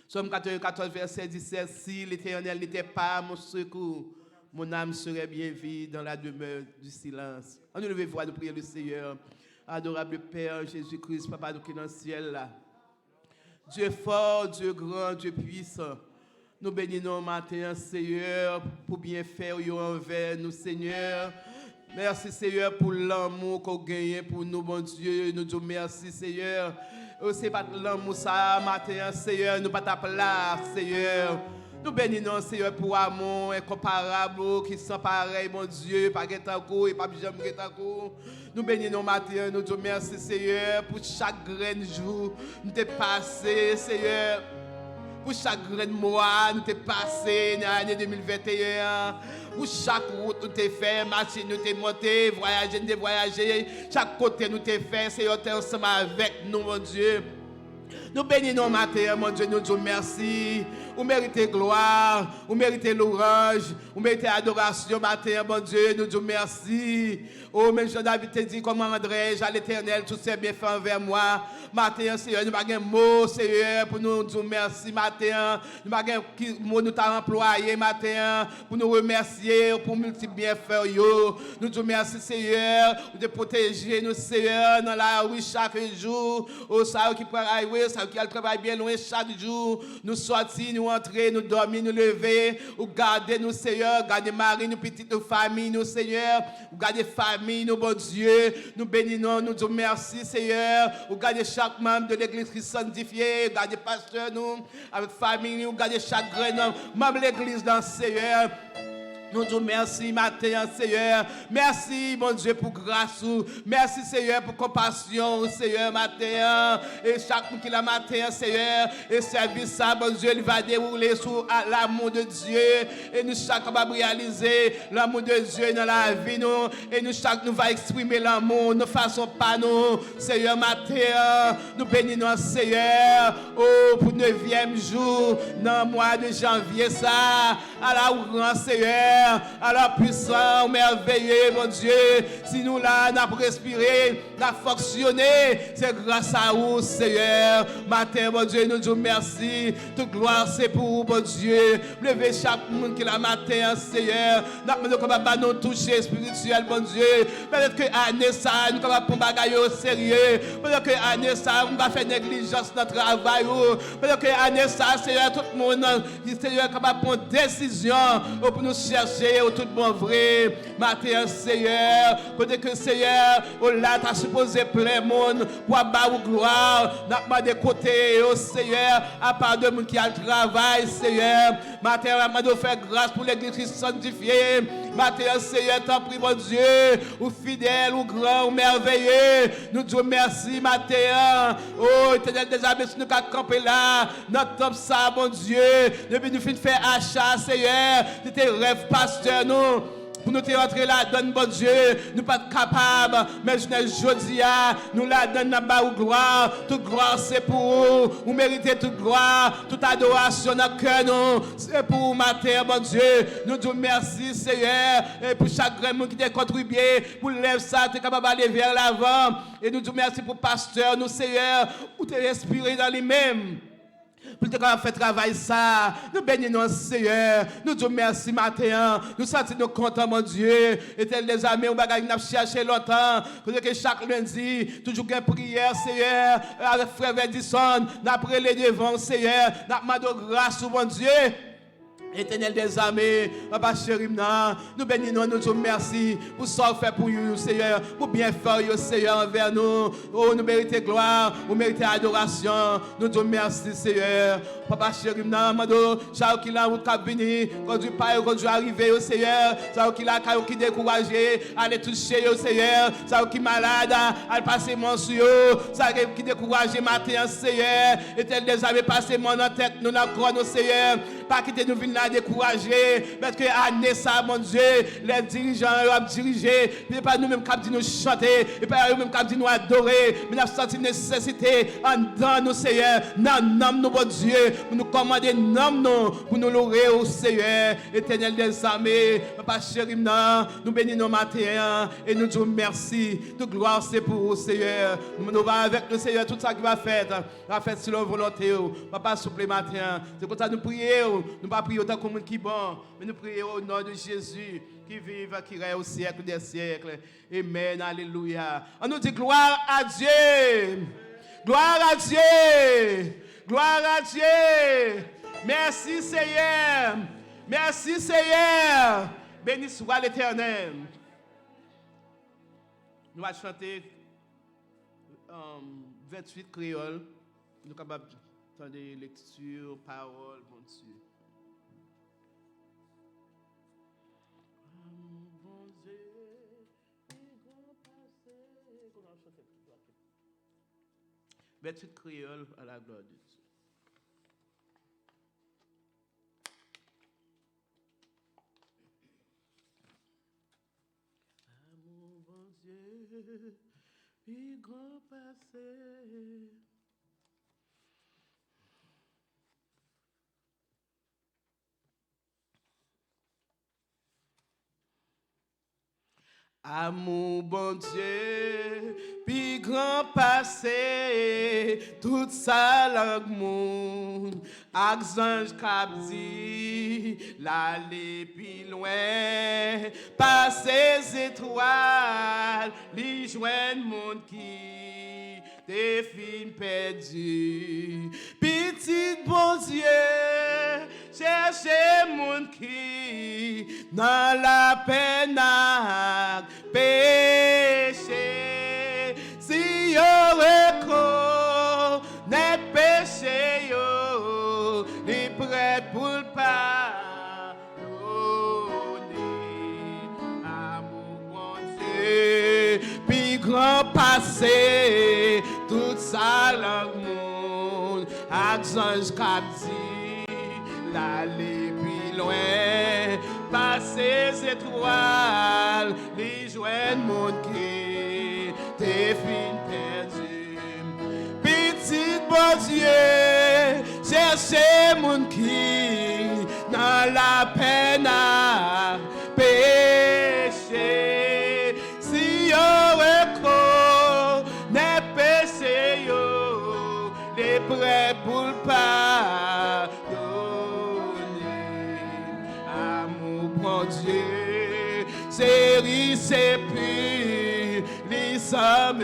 Somme 14, verset 17. Si l'Éternel n'était pas mon secours, mon âme serait bien vide dans la demeure du silence. On nous lève voix de prier le Seigneur. Adorable Père Jésus-Christ, Papa qui est dans le ciel là. Dieu fort, Dieu grand, Dieu puissant. Nous bénissons matin, Seigneur, pour bien faire envers nous, Seigneur. Merci, Seigneur, pour l'amour qu'on gagne pour nous, bon Dieu. Nous disons merci, Seigneur. C'est pas l'amour ça, matin, Seigneur, nous pas ta place, Seigneur. Nous bénissons, Seigneur, pour amour incomparable, qui sont pareil, mon Dieu, pas guetanco et pas jamais guetanco. Nous bénissons matin, nous disons merci, Seigneur, pour chaque grain jour, nous t'es passé, Seigneur. Pour chaque grain mois, nous t'es passé dans l'année 2021. Pour chaque route, nous t'es fait, machine, nous t'es monté, voyager, nous t'es voyagé. Chaque côté, nous t'es fait, Seigneur, t'es ensemble avec nous, mon Dieu. Nous bénissons matin, mon Dieu, nous disons merci. Vous méritez gloire, vous méritez louange, vous méritez adoration matin, mon Dieu, nous disons merci. Oh, mais Jean-David te dit, comment rendrai-je à l'Éternel tous ses bienfaits envers moi. Matin, Seigneur, nous n'avons pas de mots, Seigneur, pour nous dire merci matin. Nous n'avons pas de mots, nous t'avons employé matin, pour nous remercier, pour multiples bienfaits. Nous disons merci, Seigneur, de protéger nous, Seigneur, dans la rue chaque jour. Oh, ça qui prend la rue, ça qui travaille bien loin chaque jour. Nous sortir, nous entrer, nous dormir, nous lever, ou garder nous, Seigneur, garder Marie, nous petites, nos familles, nous, Seigneur, ou garder famille, nous, bon Dieu, nous bénissons, nous disons merci, Seigneur, ou garder chaque membre de l'église qui sanctifié, garder pasteur, nous, avec famille, nous, garder chaque grain, membre de l'église dans Seigneur. Nous disons merci matin, Seigneur. Merci, mon Dieu, pour grâce. Merci, Seigneur, pour compassion, Seigneur, matin. Et chaque fois qu'il a matin, Seigneur, et service ça, mon Dieu, il va dérouler sur l'amour de Dieu. Et nous, chaque va réaliser l'amour de Dieu dans la vie, nous. Et nous, chaque nous va exprimer l'amour. Ne façons pas, nous, Seigneur, matin. Nous bénissons, Seigneur, oh, pour 9e jour, dans le mois de janvier, ça, à la ouvrance, Seigneur. Alors puissant, merveilleux, mon Dieu, si nous là, nous avons respiré, nous avons fonctionné, c'est grâce à vous, Seigneur. Matin, mon Dieu, nous disons merci. Toute gloire, c'est pour vous, mon Dieu. Levez chaque monde qui l'a matin, Seigneur. Nous avons capable de nous toucher spirituel, mon Dieu. Peut-être que année ça, nous sommes capables de bagailler au sérieux. Peut-être que année ça, nous va faire négligence dans notre travail. Peut-être que année ça, Seigneur, tout le monde, Seigneur, est capable de prendre décision pour nous chercher au tout bon vrai. Matin, Seigneur, peut-être que Seigneur, là, tu as supposé plein monde pour avoir gloire. N'a pas de côté, oh Seigneur, à part de monde qui a le travail, Seigneur. Matin, on faire grâce pour l'église sanctifiée. Matin, Seigneur, t'en prie, mon Dieu, ou fidèle, ou grand, ou merveilleux. Nous disons merci, matin. Oh, éternel des amis, si nous avons campé là, notre top ça, mon Dieu. Depuis nous finissons de faire achat, Seigneur, c'était rêve, pasteur, nous. Pour nous rentrer là-dedans, bon Dieu, nous pas capables, mais je ne dis pas, nous là-dedans, nous gloire. Toute gloire, c'est pour vous. Vous méritez toute gloire, toute adoration dans le cœur, nous. C'est pour vous, matin, bon Dieu. Nous disons merci, Seigneur, et pour chaque grand monde qui a contribué, pour lever ça, tu es capable d'aller vers l'avant. Et nous disons merci pour le pasteur, nous, Seigneur, pour te respirer dans lui-même. Pour te faire travail ça, nous bénissons Seigneur, nous disons merci matin, nous sentons nous contents mon Dieu, et tel des amis, nous avons cherché longtemps, que chaque lundi, toujours une prière Seigneur, avec frère Verdisson, nous avons les devant Seigneur, nous avons demandé grâce au mon Dieu. Éternel des armées, Papa chéri, nous bénissons, nous disons merci pour ça fait pour nous, Seigneur, pour bien faire, Seigneur, envers nous. Oh, nous méritons gloire, nous méritons adoration. Nous disons merci, Seigneur. Papa chéri, nous chaque qui l'a route venir, conduit pas, conduit arriver, Seigneur. Ça qui l'a qui découragé, aller toucher, Seigneur. Ça qui malade, aller passer mon sur ça qui découragé matin, Seigneur. Éternel des armées, passer mon en tête, nous la croix, Seigneur. pas quitter nous venir là décourager, parce que année ça, mon Dieu, les dirigeants ont dirigé, mais pas nous-mêmes qui nous chanter, et pas nous-mêmes qui nous adorer, mais nous avons senti nécessité en dans nous, Seigneur, dans nom nous, bon Dieu, pour nous commander nom nous, pour nous louer au Seigneur, éternel des armées, Papa chéri, nous bénissons matin, et nous disons merci, toute gloire c'est pour vous, Seigneur, nous allons avec le Seigneur, tout ça qui va faire sur la volonté, Papa, souple matin, c'est comme ça nous prions, nous ne pas prier autant comme qui bon, mais nous prions au nom de Jésus, qui vive, qui règne au siècle des siècles. Amen, alléluia. On nous dit gloire à Dieu. Gloire à Dieu. Gloire à Dieu. Merci Seigneur. Merci Seigneur. Béni soit l'Éternel. Nous allons chanter 28 créoles. Nous sommes capables d'entendre des lectures, paroles, bon Dieu. Betty créole à la gloire de Dieu. Amour bon Dieu, puis grand passé. Amour bon Dieu, puis grand passé, toute sa langue monde, ange cap dit, l'aller puis loin, passer étoiles, li joindre monde qui des films perdus. Petit bon Dieu, cherchez monde qui dans la peine à péché. Si yo reconnaît péché yo, li prêt pour le pardonner. Amour bon Dieu, puis grand passé, toute sa langue monde, ange cap dit, l'aller puis loin, passer ces étoiles, les joindre monde qui t'es fin perdu. Petit bon Dieu, cherchez monde qui dans la peine à pécher. Si yo reconnaît péché yo, les prêts pour le pardonner. Amour bon Dieu, série c'est pur, les sommes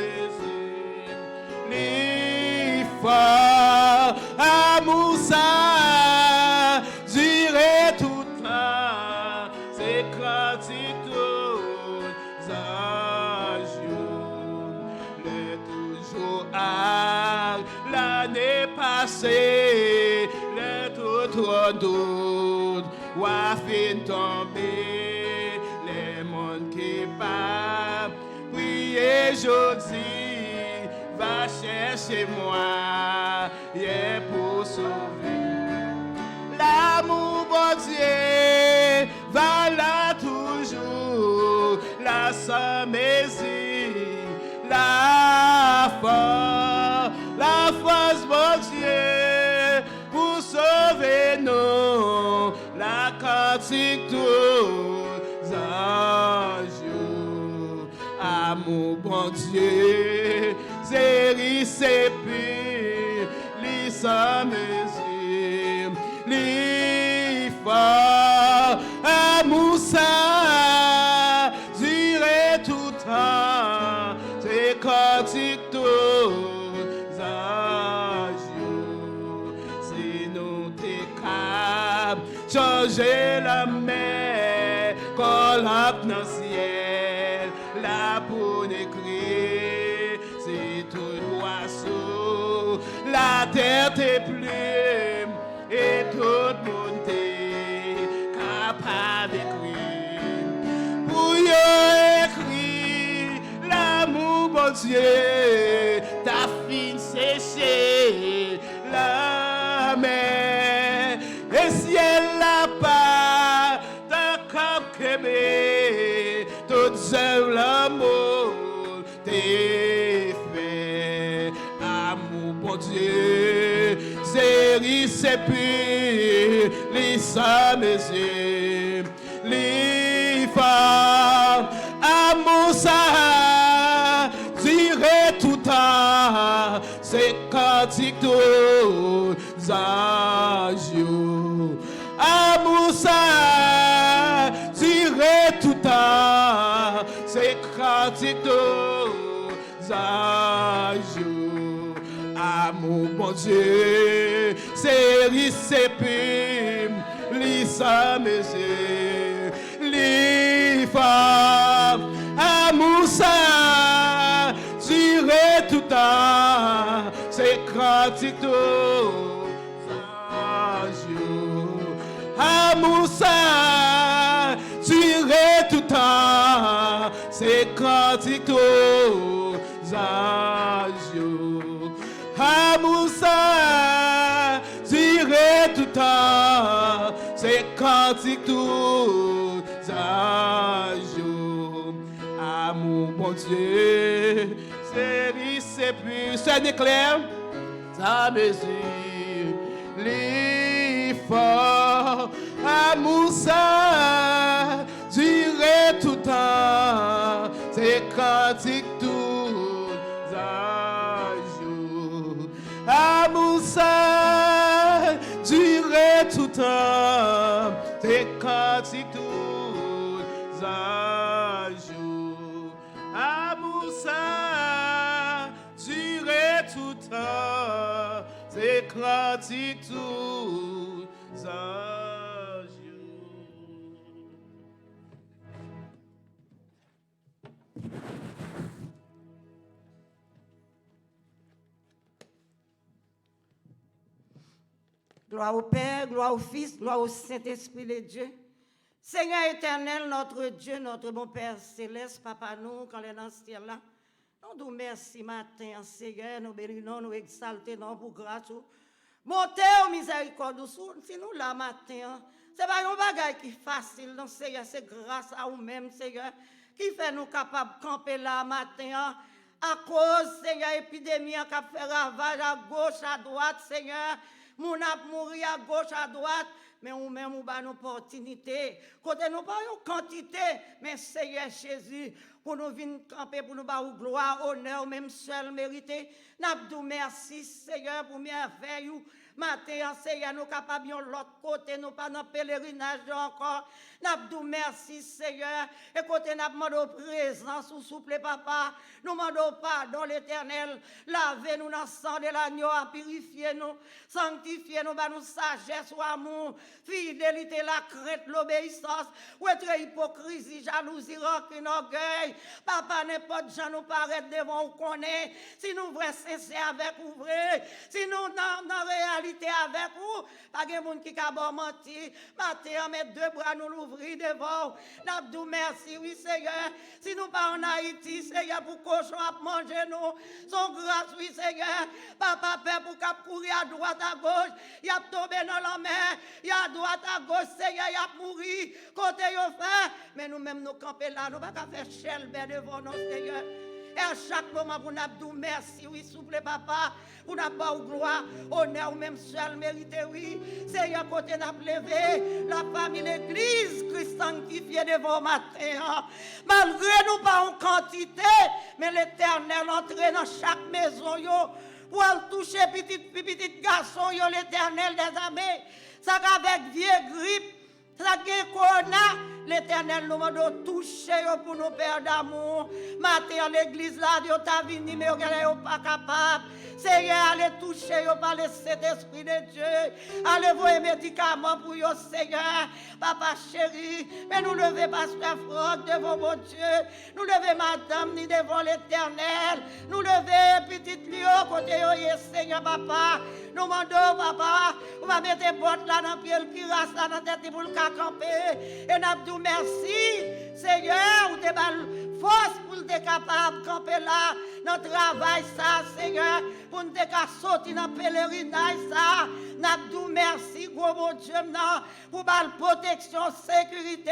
les forts, amour ça, durer tout le temps, c'est quand il tourne, le toujours à l'année passée, le tout trop doute, ou a fin tomber, les mondes qui pas prier aujourd'hui. Va chercher moi, yeah, pour sauver. L'amour bon Dieu va là toujours, la sommésie, la force bon Dieu pour sauver nous, la cantique tous anges. Amour bon Dieu, série c'est pur, les sommes les forts, amour ça, durer tout temps, c'est cantique tous anges. Si nous t'es capable, changer la mer, qu'on a dans le ciel, la pour écrire, c'est tout oiseau, la terre tes plumes, et tout le monde t'est capable d'écrire. Pour y écrire, l'amour bon Dieu, ta fin séchée, la mer, et ciel observe l'amour t'es fait. Amour, bon Dieu, c'est riche et puis les samedi, les femmes, amour ça, dirait tout à, c'est cantique tous âges. Amour ça, dirait tout à, c'est cantique tous âges. Amour, bon Dieu, c'est riche puis les samedi, les femmes, amour ça, dirait tout à, c'est cantique tous âges. Amour ça, dirait tout à, c'est cantique tous âges. Amour ça, dirait tout à, c'est cantique tous âges. Amour, bon Dieu, c'est riche et puis c'est éclair, sa mesure, l'effort. Amour ça, dirait tout à, c'est cantique tous âges. Amour ça, dirait tout temps, c'est cantique tous âges. Amour ça, dirait tout temps, c'est cantique tous âges. Gloire au Père, gloire au Fils, gloire au Saint-Esprit de Dieu. Seigneur éternel, notre Dieu, notre bon Père céleste, Papa nous, quand les dans ce ciel-là, nous nous merci matin, Seigneur, nous bénissons, nous exaltons pour grâce. Montez au miséricorde, si nous là matin, c'est pas un bagage qui est facile, non, Seigneur, c'est grâce à vous-même, Seigneur, qui fait nous capables de camper là matin, à cause, Seigneur, épidémie qui a fait ravage à gauche, à droite, Seigneur. Moun ap mouri à gauche, à droite, mais ou même ou ba une opportunité. Côté nous pas une quantité, mais Seigneur Jésus, pour nous venir camper, pour nous ba ou gloire, honneur, même seul mérité. N'abdou merci Seigneur pour merveille. Matin, Seigneur, nous capables de l'autre côté, nous pas dans pèlerinage encore. N'abdou merci Seigneur. Et côté n'a demandé présence ou souple papa. Nous demandons pardon l'Éternel. Lavez-nous dans le sang de l'agneau, purifiez-nous, sanctifiez-nous, nous sagesse ou amour, fidélité, la crainte, l'obéissance, ou être hypocrisie, jalousie, rancune, orgueil. Papa, n'importe gens nous paraît devant vous connaître. Si nous vrai sincères avec vous vrai, si nous dans réalité avec vous, pas de monde qui a menti. Matin, mes deux bras nous l'ouvrir devant. N'abdou merci, oui Seigneur. Si nous pas en Haïti, Seigneur, pour cochon à manger nous, son grâce, oui Seigneur. Papa, Père, pour qu'il courir à droite, à gauche, il a tombé dans la mer, il a à droite, à gauche, Seigneur, il a mouru, côté il fait. Mais nous-mêmes, nous camper là, nous ne pouvons pas faire chelbe devant nous, Seigneur. Et à chaque moment, vous n'avez dit merci, oui, souple papa, vous n'avez pas gloire, honneur, ou même seul mérité, oui. Seigneur, côté n'a levé, la famille, l'église, Christ sanctifié devant matin. Malgré nous pas en quantité, mais l'éternel entre dans chaque maison, yo, pour toucher petit garçon, yo, l'éternel des armées, ça avec vieux grippe. Ça corona, l'Éternel nous m'a touché pour nos pères d'amour. Matin l'église là, Dieu t'a venu, mais vous n'êtes pas capable. Seigneur, allez toucher par le Saint-Esprit de Dieu. Allez voir les médicaments pour vous, Seigneur. Papa chéri, mais nous levez Pasteur Franck devant mon Dieu. Nous levez Madame ni devant l'Éternel. Nous levez petite Lio côté de Seigneur, Papa. Nous demandons, Papa, on va mettre des bottes là dans le pied, le cuirasse là dans la tête pour le camper. Et nous disons merci, Seigneur, ou te bal force pour être capable de camper là, dans le travail, ça, Seigneur, pour nous sortir dans le pèlerinage, ça. Nous disons merci, gros bon Dieu, pour la protection, sécurité.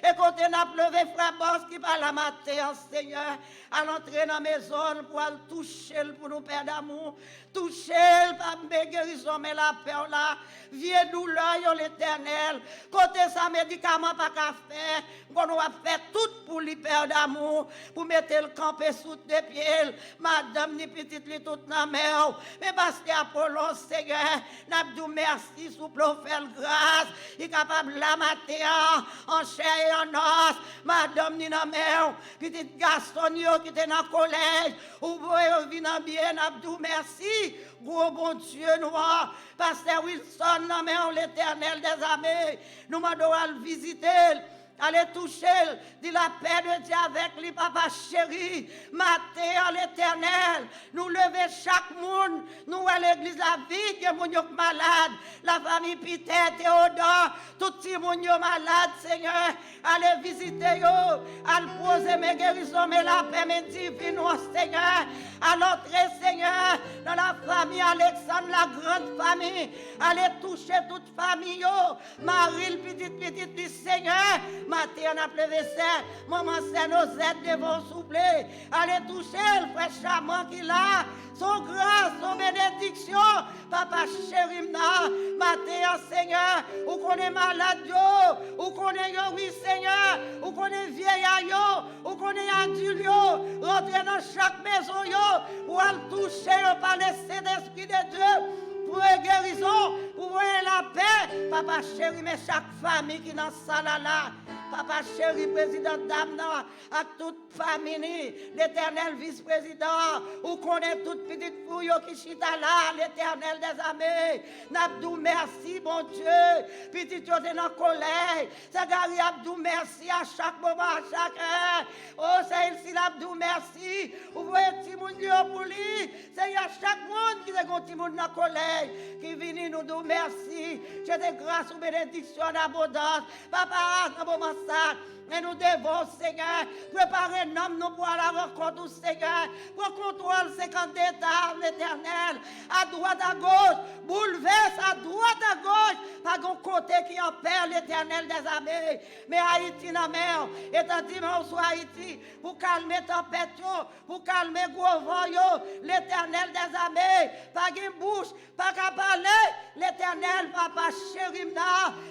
Et quand on a levé frère Boss qui parle la matin, Seigneur, à l'entrée dans la maison pour aller toucher pour nous, Père d'amour. Toucher par mes guérisons, mais la paix là. Vieux douleur, l'Éternel. Côté ça, médicament pas qu'à faire. On va faire tout pour lui, Père d'amour. Pour mettre le campé sous tes pieds. Madame, ni petite, ni toute la mer. Mais parce que Apollon, Seigneur, n'a dit merci, souple, faire grâce. Il est capable de la matin, en chair et en os. Madame, ni la mer. Petite garçon, qui était dans le collège. Ou vous venez bien, n'a dit merci. Gros bon Dieu, noir, Pasteur Wilson, non, l'Éternel des armées, nous m'adorons le visiter. Allez toucher, dit la paix de Dieu avec lui, papa chéri. Matin, l'Éternel, nous lever chaque monde, nous à l'église la vie, que mon malade, la famille Peter, Théodore, tout le monde malade, Seigneur. Allez visiter, allez poser mes guérisons, mais la paix, mes divines, Seigneur. À l'entrée, Seigneur, dans la famille Alexandre, la grande famille, allez toucher toute famille, Marie, le petit, Seigneur. Matin, on a plevé ça. Maman, c'est nos aides devant souffler. Allez toucher le frère Chaman qui l'a. Son grâce, son bénédiction. Papa chéri, matin, Seigneur, ou qu'on est malade, ou qu'on est, oui, Seigneur, ou qu'on est vieillard, ou qu'on est adulte, rentrer dans chaque maison, pour aller toucher par le Saint-Esprit de Dieu. Pour la guérison, pour la paix. Papa chéri, mais chaque famille qui est dans cette salle là. Papa chéri, président d'âme, à toute famille, l'éternel vice-président, ou connaît toute petite fouille qui chita là, l'éternel des armées. N'abdou, merci, mon Dieu. Petit chose dans le collège. Sagari Abdou, merci à chaque moment, à chaque heure. Oh, c'est ici, Abdou, merci. Vous voyez, Timoun pour lui. C'est à chaque monde qui est un Timoun dans le collège, qui vient nous dire merci. J'ai des grâces ou bénédictions d'abondance. Papa, dans moment ça. Et nous devons, Seigneur, préparer nous pour la rencontre, Seigneur, pour contrôler 50 États, l'Éternel, à droite, à gauche, bouleverse à droite, à gauche, pas un côté qui en perd l'Éternel des armées. Mais Haïti, la mer, et tant dimanche sur Haïti, pour calmer tempête, pour calmer gros vent, l'Éternel des armées, pas une bouche, pas qu'à parler, l'Éternel, papa chéri,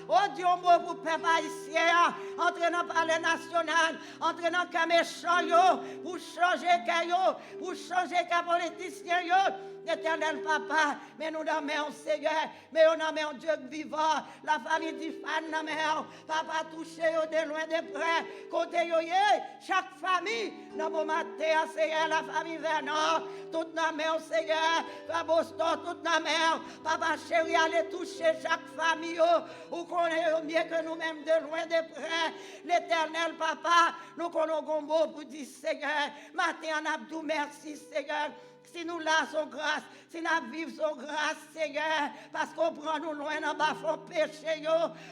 oh Dieu, moi, pour peuple haïtien, entraînant par les nationales, entraînant comme méchant, pour changer caillot, pour changer comme politicien, Éternel papa, mais nous nommons Seigneur, mais on nommons Dieu vivant, la famille du fan, papa touché de loin de près, côté chaque famille, dans mon matin, Seigneur, la famille Vernon, toute nommons Seigneur, Papa Boston, toute nommons, papa chéri, allez toucher chaque famille, ou qu'on est mieux que nous-mêmes de loin de près, l'éternel papa, nous connaissons un mot pour dire Seigneur, matin en abdou, merci Seigneur. Si nous là son grâce, si nous vivons son grâce, Seigneur, parce qu'on prend nous loin dans bas fond péché,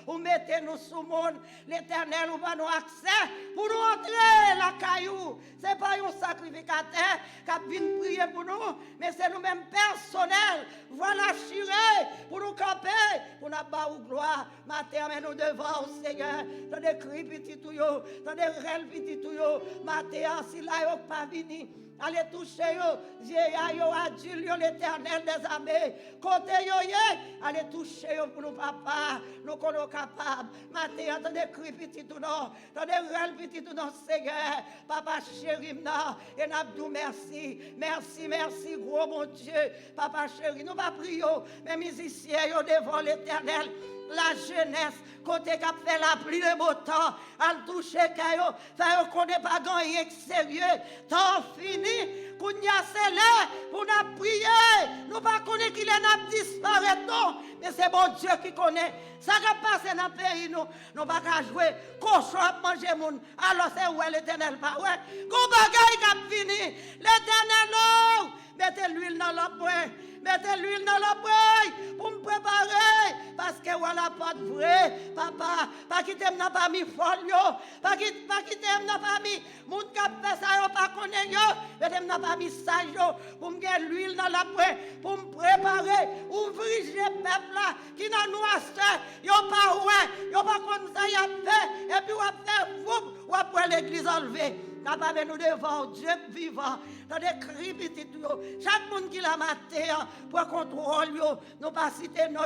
ou mettez-nous sous monde, l'éternel, ou va nous accès pour nous entrer la caillou. Ce n'est pas un sacrificateur qui vient prier pour nous, mais c'est nous-mêmes personnels. Voilà, chiré, pour nous camper, pour nous battre gloire. Matin, mais nous devons, Seigneur, dans des cris petits tout, dans des rêves petits tout, matin, si là, il pas venu. Allez toucher yo, vieillard yo, adulte yo, l'éternel des armées. Côté yo, allez toucher yo pour nous papa, nous sommes capables. Matin, attendez cri petit tout non, attendez rêve petit tout non, Seigneur, papa chéri, et n'abdou merci, merci, merci, gros mon Dieu, papa chéri, nous pas prier, mais musiciens yo devant l'éternel. La jeunesse, côté qui a fait la pluie le beau temps, à le toucher, ça ne connaît pas gagné sérieux. Temps fini, qu'on y a scellé, pour nous prier. Nous ne connaissons pas qu'il a disparu, non. Mais c'est bon Dieu qui connaît. Ça qui passe dans le pays, nous ne pouvons pas jouer. Cochon à manger moun. Alors c'est où l'éternel pas ouais. Qu'on bagaille qui a fini. L'éternel, non. Mettez l'huile dans la poêle. Mettez l'huile dans la poêle pour me préparer. Parce que voilà pas de vrai, papa. Pas qui t'aime n'a pas mis folio. Pas qui t'aime n'a pas mis. Mon cap fait ça, pas connaît yo. Mais t'aime n'a pas mis ça yo. Pour me mettre l'huile dans la poêle. Pour me préparer. Ouvrir les peuples là. Qui n'a nous nous acheter, yo pas ouais, yo pas comme ça y a fait, et puis on va faire vous, ou après l'église enlevée. Capable nous devant Dieu vivant, dans des cris petits, chaque monde qui l'a maté pour contrôler, nous pas citer nous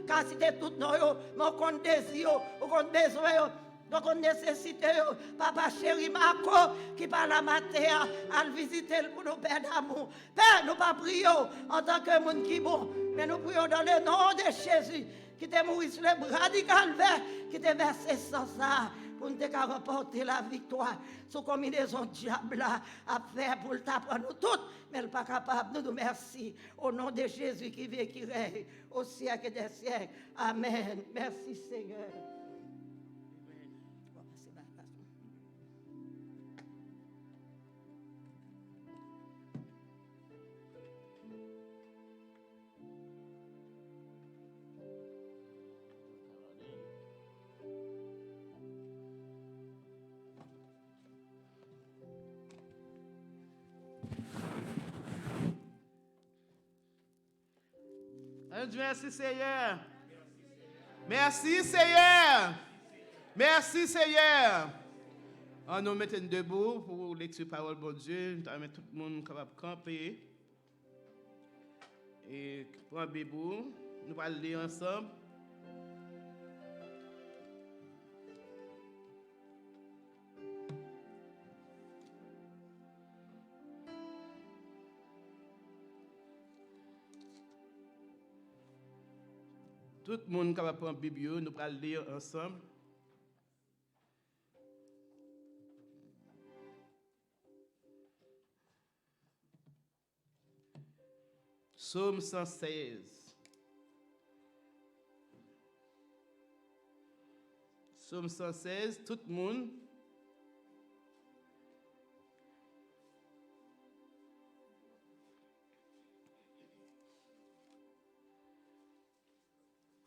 pas citer tout nous, mais on compte désir, on compte besoin. Donc on nécessite, papa chéri Marco, qui parle à ma terre, à le visiter pour nous père d'amour. Père, nous pas prions en tant que monde qui bon, mais nous prions dans le nom de Jésus, qui te mourit sur le bras du calvaire, qui te versé sans ça, pour nous remporter la victoire. Sous combinaison diable à faire pour le taper nous toutes, mais elle n'est pas capable. Nous nous merci au nom de Jésus qui vit et qui règne au siècle des siècles. Amen. Merci Seigneur. Merci Seigneur. Merci Seigneur. Merci Seigneur. On nous mettons debout pour lecture parole bon Dieu. Nous mettre tout le monde capable de camper. Et prendre debout. Nous allons lire ensemble. Tout le monde qui va prendre la Bible, nous allons lire ensemble. Psaume 116. Psaume 116, tout le monde.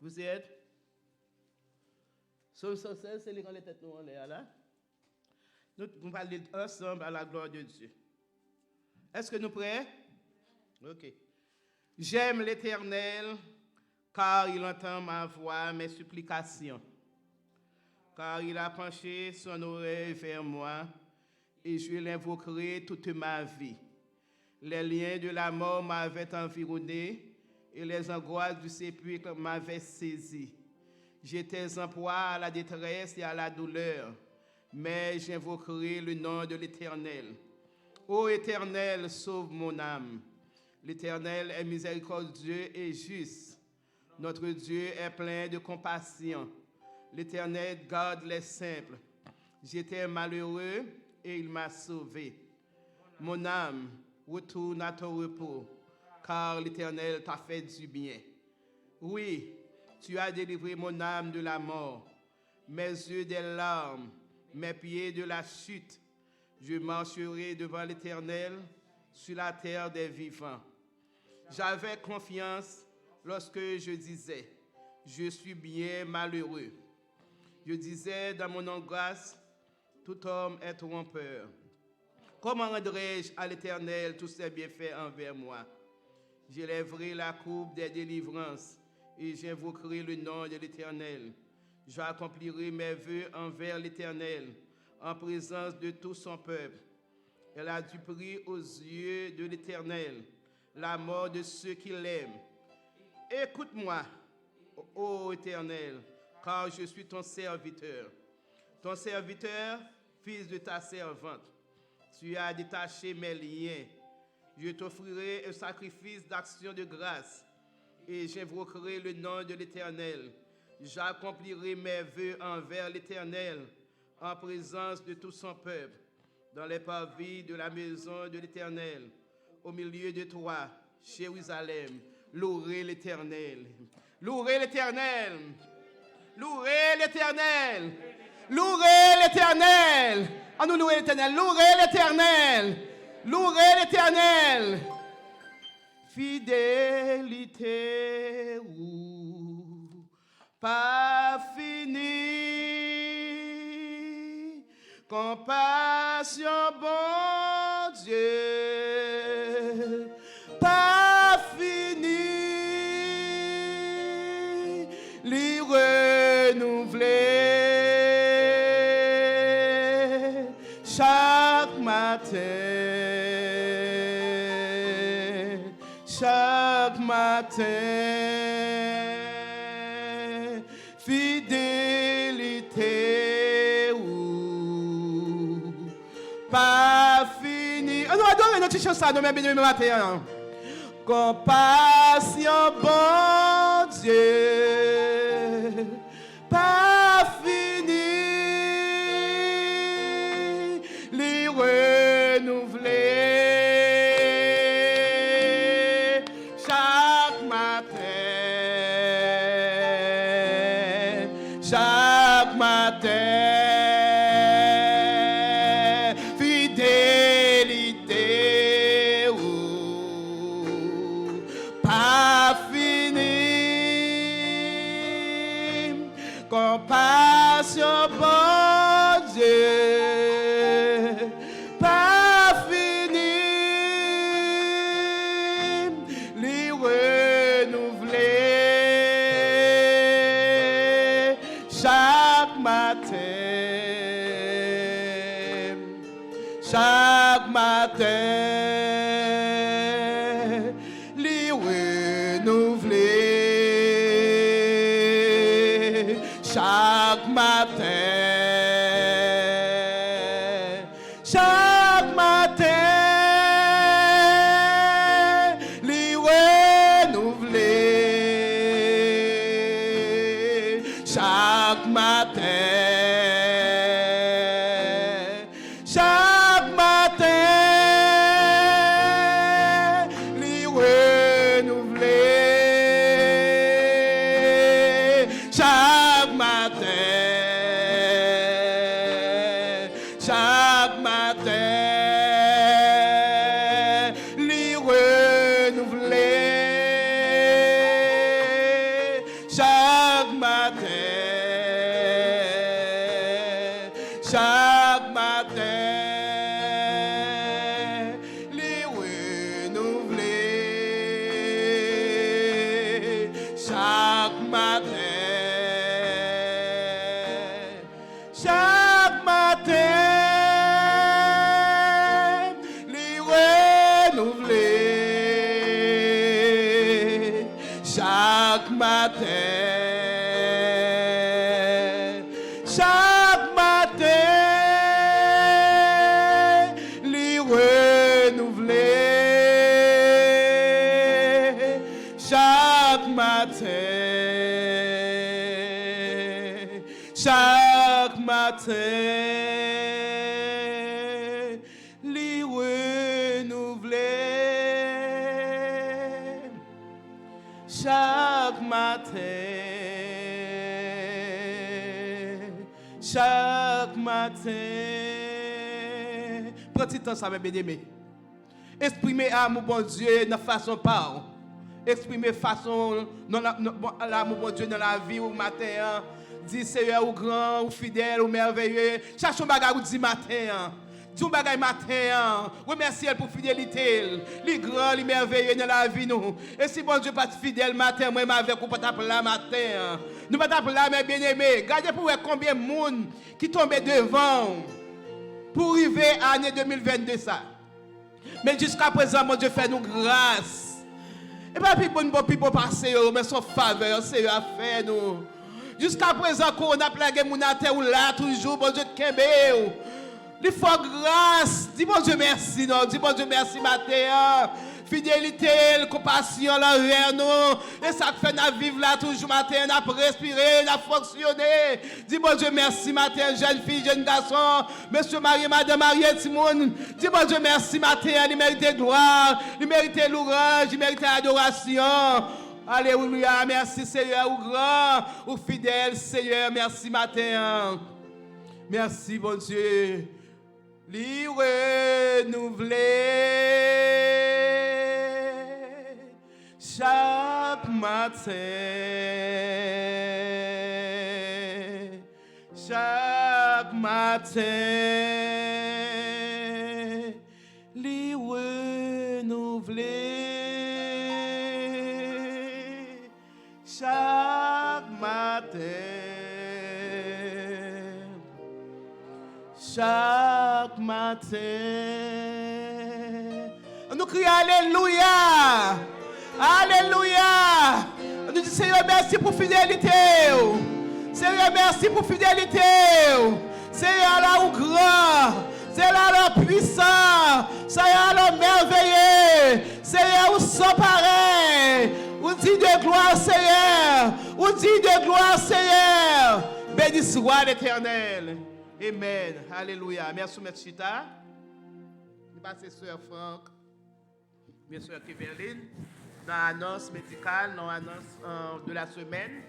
Vous y êtes? Psaume 116, c'est les têtes nous en l'air là. Nous allons lire ensemble à la gloire de Dieu. Est-ce que nous prêts? Ok. J'aime l'Éternel, car il entend ma voix, mes supplications. Car il a penché son oreille vers moi, et je l'invoquerai toute ma vie. Les liens de la mort m'avaient environné, et les angoisses du sépulcre m'avaient saisi. J'étais en proie à la détresse et à la douleur, mais j'invoquerai le nom de l'Éternel. Ô Éternel, sauve mon âme. L'Éternel est miséricordieux et juste. Notre Dieu est plein de compassion. L'Éternel garde les simples. J'étais malheureux et il m'a sauvé. Mon âme, retourne à ton repos, car l'Éternel t'a fait du bien. Oui, tu as délivré mon âme de la mort, mes yeux des larmes, mes pieds de la chute. Je marcherai devant l'Éternel sur la terre des vivants. J'avais confiance lorsque je disais, je suis bien malheureux. Je disais dans mon angoisse, tout homme est trompeur. Comment rendrai-je à l'Éternel tous ses bienfaits envers moi? J'élèverai la coupe des délivrances et j'invoquerai le nom de l'Éternel. J'accomplirai mes vœux envers l'Éternel en présence de tout son peuple. Elle a du prix aux yeux de l'Éternel, la mort de ceux qui l'aiment. Écoute-moi, ô Éternel, car je suis ton serviteur fils de ta servante. Tu as détaché mes liens. Je t'offrirai un sacrifice d'action de grâce et j'invoquerai le nom de l'Éternel. J'accomplirai mes vœux envers l'Éternel en présence de tout son peuple, dans les parvis de la maison de l'Éternel, au milieu de toi, Jérusalem. Louez l'Éternel. Louez l'Éternel. Louez l'Éternel. Louez l'Éternel. À nous louer l'Éternel. Louez l'Éternel. Louez l'Éternel. Fidélité ou pas finie. Compassion, bon Dieu. Pas fini. li renouveler chaque matin, chaque matin, fidélité ou pas fini. On va donner notre chanson à nous, mes bien-aimés, matin. Compassion, bon Dieu, pas fini, les renouveler chaque matin, chaque matin. Compassion, bon Dieu, pas fini, les renouveler chaque matin, chaque matin, les renouveler chaque matin, chaque matin, les renouveler chaque matin, chaque matin, les renouveler chaque matin, chaque matin, les renouveler chaque matin, chaque matin, les renouveler chaque matin. Chaque matin, les renouveler chaque matin, chaque matin, les renouveler chaque matin, chaque matin, les renouveler chaque matin, chaque matin. Prends petit temps, ça va bien aimer. Exprimer amour, bon Dieu, de façon par. Exprimer façon l'amour, bon Dieu, dans la vie au matin. Dis Seigneur, ou grand, ou fidèle, ou merveilleux. Cherche un bagage ou dis matin. Dis un bagage matin. Remercie pour fidélité. Les grands, les merveilleux dans la vie nous. Et si bon Dieu pas fidèle matin, moi avec vous pas t'appeler matin. Nous pas t'appeler mes bien-aimés. Regardez pour voir combien de monde qui tombe devant pour arriver à l'année 2022 ça. Mais jusqu'à présent, mon Dieu fait nous grâce. Et pas plus bon passer, mais son faveur, Seigneur a fait nous. Jusqu'à présent, qu'on a plagué mon terre ou là, toujours, bon Dieu, Kembe. Il faut grâce. Dis bon Dieu merci, non. Dis bon Dieu merci, matin. Fidélité, compassion, l'envers nous. Et ça fait nous vivre là toujours matin, nous respirer, nous fonctionner. Dis bon Dieu merci, matin, jeune fille, jeune garçon, monsieur marié, madame mariée, Simone. Dis bon Dieu merci, matin, il mérite gloire, il mérite louange, il mérite adoration. Alléluia, merci Seigneur, ou grand, ou fidèle Seigneur, merci matin. Merci bon Dieu. Li renouveler chaque matin, chaque matin, li renouveler chaque matin. chaque matin. Nous crions Alléluia. Alléluia. Nous disons Seigneur, merci pour fidélité. Seigneur, merci pour fidélité. Seigneur, là où grand. Seigneur, là puissant. Seigneur, là merveilleux. Seigneur, où sont pareil. Où dit de gloire, Seigneur. Où dit de gloire, Seigneur. Béni soit l'Éternel. Amen. Alléluia. Merci, M. Chita. Merci, Sœur Franck. Merci, Sœur Kéverline. Dans l'annonce médicale, dans l'annonce de la semaine.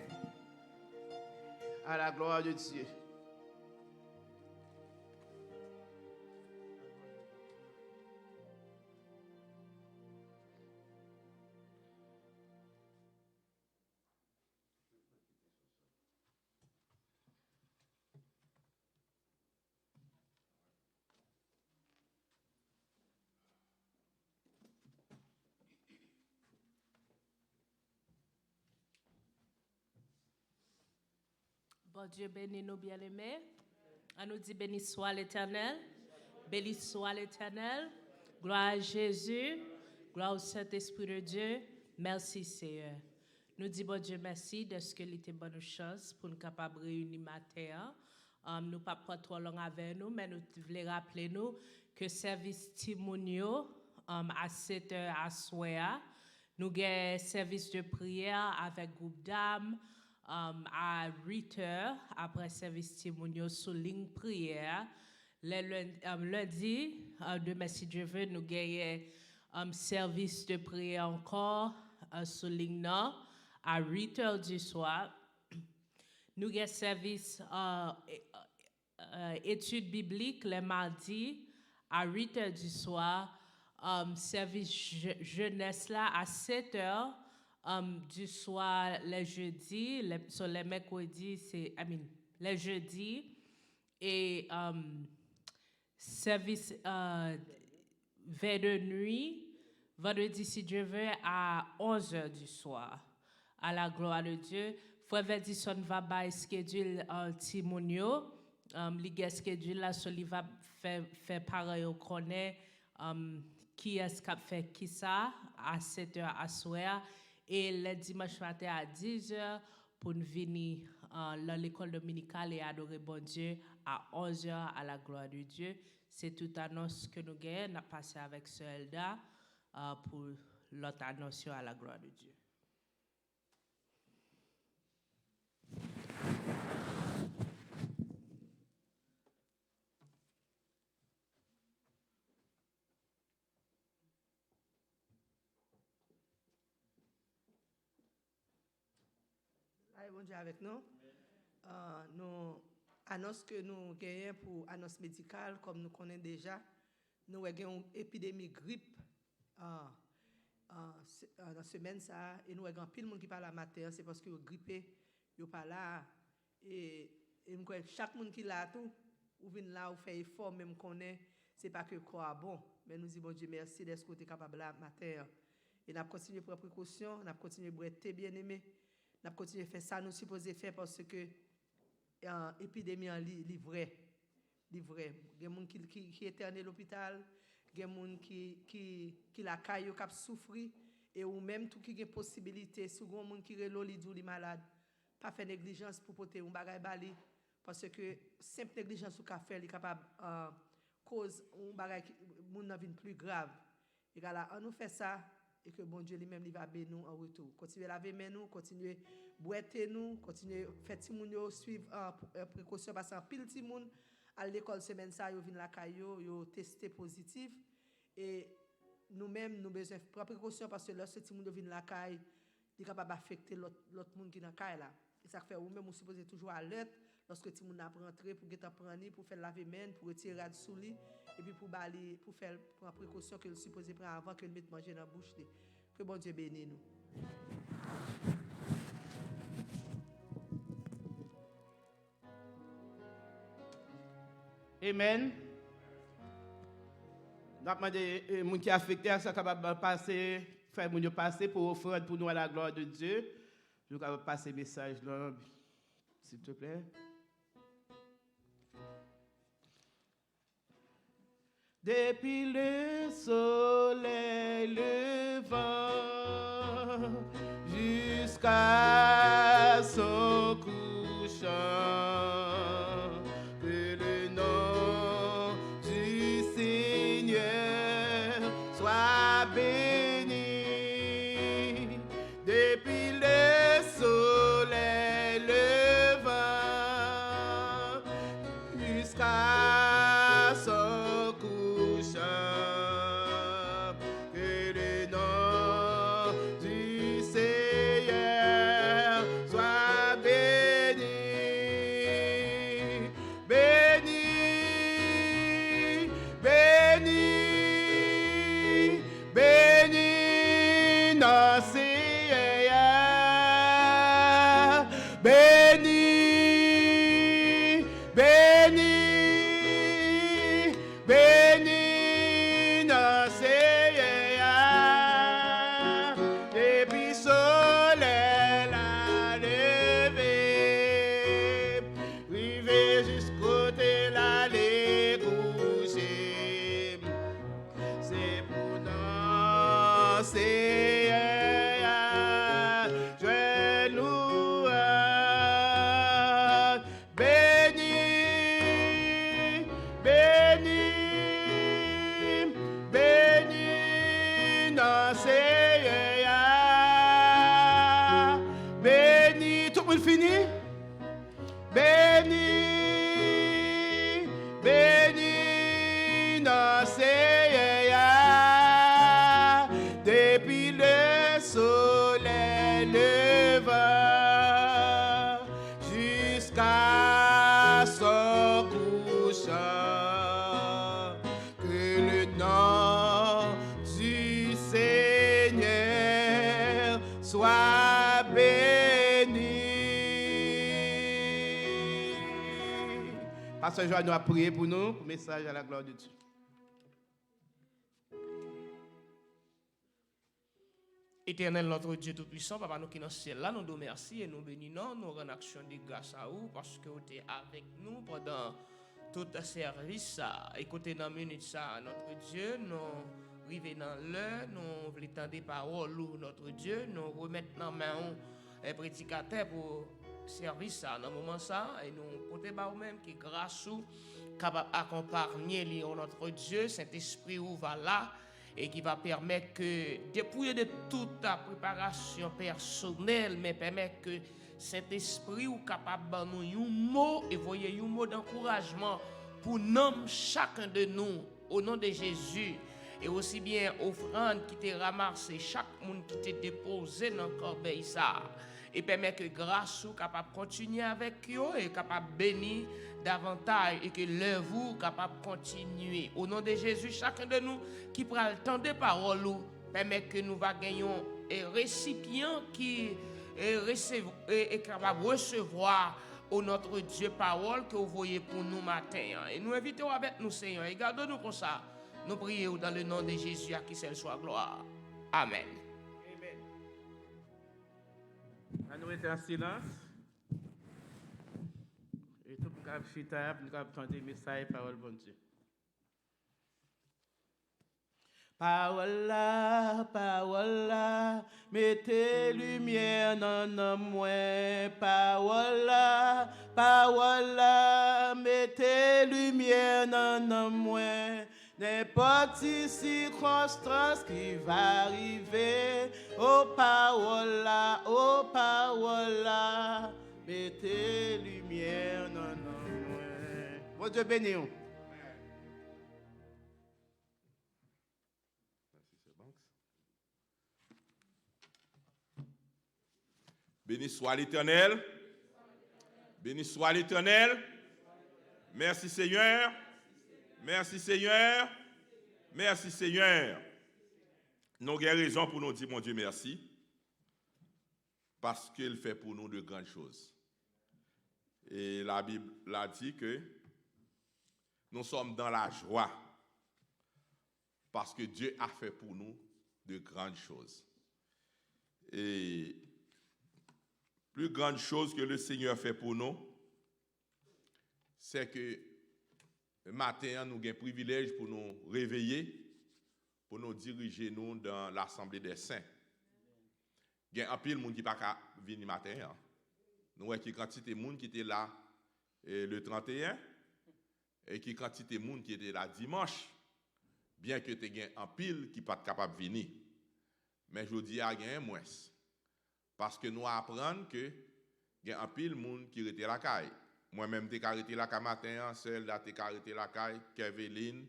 À la gloire de Dieu. Bon Dieu bénis nos bien-aimés. On nous dit béni soit l'Éternel. Béni soit l'Éternel. Gloire à Jésus. Gloire au Saint-Esprit de Dieu. Merci Seigneur. Nous disons bon Dieu merci de ce que il était bonne chance pour nous capables de réunir matin. Nous pas trop long avec nous, mais nous voulons rappeler nous que service Timonio à 7h à soir. Nous avons service de prière avec groupe d'âmes. À 8h, après service témoignage sous ligne prière, lundi, demain si Dieu veut, nous gagnons service de prière encore sous ligne nord à 8h du soir. Nous gagnons service études bibliques le mardi à 8h du soir, service jeunesse là à 7h. Du soir, les jeudis, sur les mercredis, les jeudis, et service vers de nuit, vendredi, si Dieu veut, à 11h du soir. À la gloire de Dieu. Frère Verdison va by schedule Timonio. Ligue schedule là, so il va faire pareil au connaît qui est-ce qui a fait qui ça à 7h à soir. Et le dimanche matin à 10h pour nous venir dans l'école dominicale et adorer bon Dieu à 11h à la gloire de Dieu. C'est toute annonce que nous gagnons. Nous avons passé avec Sœur Elda pour l'autre annonce à la gloire de Dieu. Bon Dieu avec nous. Nous annonçons que nous gagnons pour annonce médicale, comme nous connaissons déjà. Nous avons une épidémie grippe dans la semaine. Et nous avons pile de monde qui parle à matin, c'est parce que vous grippé, vous pas là. Et chaque monde qui est là, tout, ou vient là, ou fait effort, même qu'on est, c'est pas que quoi bon. Mais nous disons, bon Dieu, merci d'être capable là matin. Et nous continuons à prendre précaution, nous continuons à être bien aimés. Nous continuons à faire ça, nous supposons faire parce que l'épidémie est livrée. Il y a des gens qui éternent à l'hôpital, il y a des gens qui la caillent, qui souffrent, et ou même tout qui a possibilité, si vous avez des gens qui sont malades, pas faire négligence pour porter un bagage bali, parce que simple négligence ou faire est capable de cause un bagage qui plus grave. Et là, on nous fait ça. Et que bon Dieu lui-même va bénir nous en retour. Continuez à laver nous, continuez à boiter nous, continuez à faire petit moun suivre précaution parce que pile petit moun à l'école semaine ça yo vinn la caillou yo testé positif et nous-mêmes nous besoin prendre précaution parce que lorsque petit moun vinn la caille, il capable affecter l'autre monde qui dans caille là. Et ça fait ou même on supposé toujours alerte lorsque petit moun a rentrer pour geta prendre pour faire laver main, pour retirer rad sous lit et puis pour faire prendre précaution que le supposé prendre avant que le mette manger dans la bouche. Que bon Dieu bénisse nous. Amen. Nous avons demandé les gens qui sont affectés à ça capable de passer, faire passer pour offrir pour nous à la gloire de Dieu. Nous avons passé le message là. s'il te plaît. Depuis le soleil levant jusqu'à son couchant, que le nom du Seigneur soit béni. Depuis le soleil levant jusqu'à son couchant, que le nom du Seigneur soit béni, béni, béni, béni, non Seigneur, béni, béni, béni, non Seigneur, depuis soleil la levé, rivé jusqu'au tel aller coucher, c'est pour danser, je loue, béni, béni, béni, non Seigneur, béni, tout le monde finit, béni, béni, non Seigneur, depuis le soleil levant jusqu'à son couchant, que le nom du Seigneur soit béni. Pasteur Joël nous a prié pour nous, pour le message à la gloire de Dieu. Éternel, notre Dieu Tout-Puissant, Papa, nous qui dans le ciel là, nous te remercions et nous bénissons, nous rendons action de grâce à vous parce que vous êtes avec nous pendant tout le service. Écoutez dans la minute ça, notre Dieu, nous arrivons dans l'heure, nous voulons entendre des paroles, notre Dieu, nous remettons dans la main un prédicateur pour service ça, dans le moment ça, et nous côté par vous-même qui grâce ou capable d'accompagner notre Dieu, Saint-Esprit ou va là, et qui va permettre que, dépouiller de toute ta préparation personnelle, mais permettre que Saint-Esprit ou capable de nous un mot, et voyez un mot d'encouragement pour nommer chacun de nous, au nom de Jésus, et aussi bien offrande qui t'est ramassée, chaque monde qui t'est déposé dans le corbeil ça, et permettre que grâce ou capable de continuer avec eux, et capable de bénir davantage et que l'œuvre capable de continuer. Au nom de Jésus, chacun de nous qui prend le temps de parole, permet que nous va gagner un récipient qui est capable de recevoir au notre Dieu parole que vous voyez pour nous matin. Et nous invitons avec nous, Seigneur, et gardons-nous comme ça. Nous prions dans le nom de Jésus, à qui seul soit gloire. Amen. Nous restons en silence. Et tout le monde chita, nous entendre des messages, parole bon Dieu. Parole là, mettez lumière dans moi. Parole là, mettez lumière dans moi. N'importe circonstance qui va arriver, oh parole là, mettez lumière dans moi. Bon Dieu béni. Béni soit l'Éternel. Béni soit l'Éternel. Merci Seigneur. Merci Seigneur. Merci Seigneur. Nous avons raison pour nous dire, mon Dieu, merci. Parce qu'il fait pour nous de grandes choses. Et la Bible l'a dit que nous sommes dans la joie. Parce que Dieu a fait pour nous de grandes choses. Et plus grande chose que le Seigneur fait pour nous, c'est que le matin, nous avons un privilège pour nous réveiller, pour nous diriger nous dans l'Assemblée des Saints. Il y a un pile de monde qui n'a pas venir matin. Hein. Nous avons une quantité de monde qui était là le 31 et qui quantité de monde qui était là dimanche. Bien que tu aies un pile qui n'est pas capable de venir. Mais je dis à gagner moins. Parce que nous apprenons que il y a un pile de monde qui était la caille. Moi-même, j'ai arrêté la caille matin, celle là, j'ai arrêté la caille, Keveline,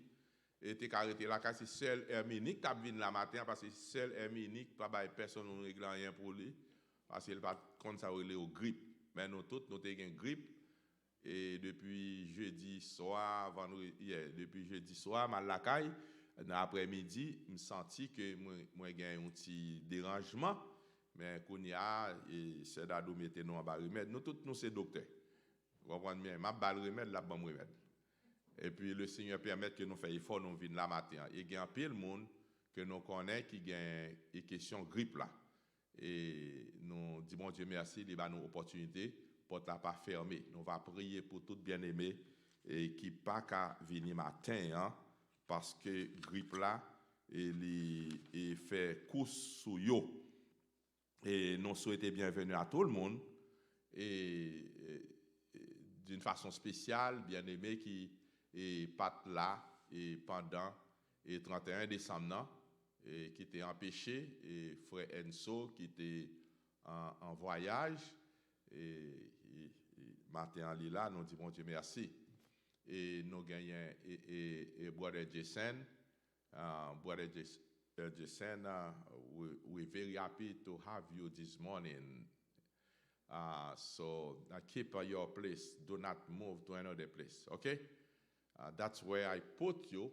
et j'ai arrêté la caille, c'est celle Herminique qui a venu la matin, parce que celle Herminique, pas de personne ne règle rien pour lui, parce qu'elle pas contre ça, il est au grippe. Mais nous tous, nous avons une grippe, et depuis jeudi soir, depuis jeudi soir, mal la caille, dans l'après-midi, je me senti que moi j'ai un petit dérangement, mais qu'on y a, c'est d'ado mettre nous en bas remède. Nous tous, nous c'est docteur. Vous comprenez bien? Ma balle remède, la bonne remède. Et puis le Seigneur permet que nous fassions effort, nous venons là matin. Il y a un peu de monde que nous connaissons qui a une question grippe là. Et nous disons, bon Dieu merci, il a nous opportunité pour ne pas fermer. Nous allons prier pour tout bien-aimé et qui pas qu'à venir matin, hein, parce que grippe là, il fait course sous yo. Et nous souhaitons bienvenue à tout le monde. Et d'une façon spéciale, bien-aimé qui est pas là et pendant le 31 décembre, et qui était empêché, et frère Enzo qui était en voyage, et matin là, nous disons bon Dieu merci. Et nous gagnons et brother Jason, brother Jason, we're very happy to have you this morning. So keep your place. Do not move to another place. Okay? That's where I put you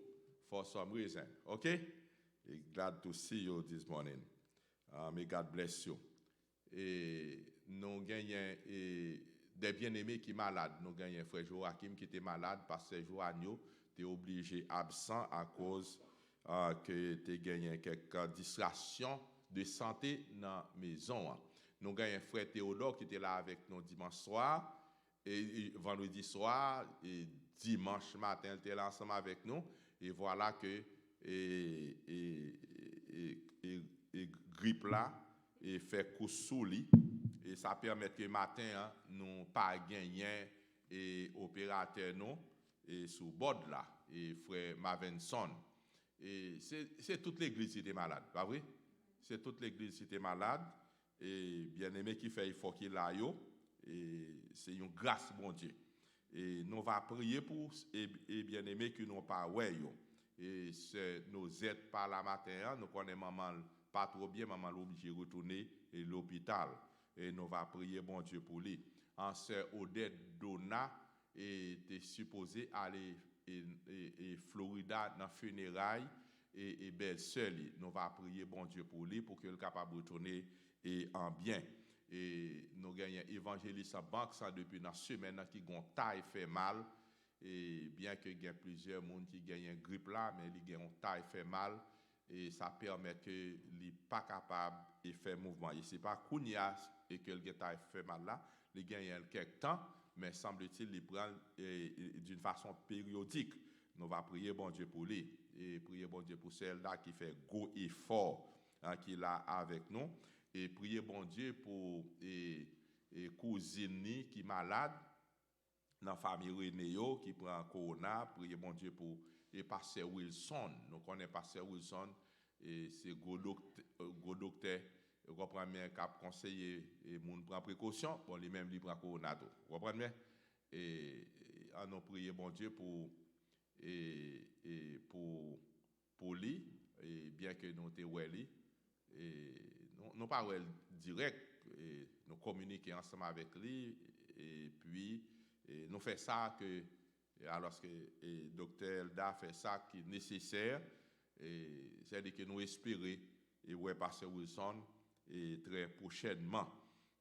for some reason. Okay? Glad to see you this morning. May God bless you. Et nous gagnons des bien-aimés qui sont malades. Nous gagnons frère Joachim qui était malade parce que Joanneau était obligé absent à cause que tu as gagné quelques distractions de santé dans la maison. Nous avons un frère Théodore qui était là avec nous dimanche soir, et vendredi soir, et dimanche matin, il était là ensemble avec nous. Et voilà que grippe là, et fait coup sous lit. Et ça permet que matin, hein, nous pas gagné et opérateur nous, et sous bord là, et frère Mavenson. Et c'est toute l'église qui était malade, pas vrai? C'est toute l'église qui était malade. Et bien-aimé qui fait, il faut qu'il aille, et c'est une grâce, bon Dieu. Et nous va prier pour et bien-aimé qui n'ont pas ouais, et c'est nos aides par la matin, nous connaissons maman pas trop bien, maman l'obligé de retourner à l'hôpital. Et nous va prier, bon Dieu, pour lui. En sœur Odette Donna était supposé aller et Florida dans funérailles et belle-sœur. Nous va prier, bon Dieu, pour lui, pour qu'il soit capable de retourner et en bien. Et nous gagnons évangéliste en banque ça depuis une semaine qui gon taille fait mal, et bien que il y a plusieurs monde qui gagnent une grippe là, mais ils gagnent taille fait mal, et ça permet que li pas capable de faire mouvement. Et c'est pas kounia et que le taille fait mal là, il gagne quelque temps, mais semble-t-il il prend d'une façon périodique. Nous va prier bon Dieu pour lui et prier bon Dieu pour celle-là qui fait gros effort, hein, qui est là avec nous. Et prier bon Dieu pour cousine qui est malade dans la famille Renéo qui prend corona. Prier bon Dieu pour pasteur Wilson. Nous connaissons pasteur Wilson et c'est gros docteur. Vous comprenez bien cap conseiller et moun prend précaution. Bon lui-même lui prend corona. Vous comprenez bien? Et nous prier bon Dieu pour lui, et bien que nous te lui et nous pas direct, et nous communiquer ensemble avec lui, et puis nous fait ça que alors que le docteur Elda fait ça qui est nécessaire, et c'est-à-dire que nous espérons et ouais passer Wilson et très prochainement,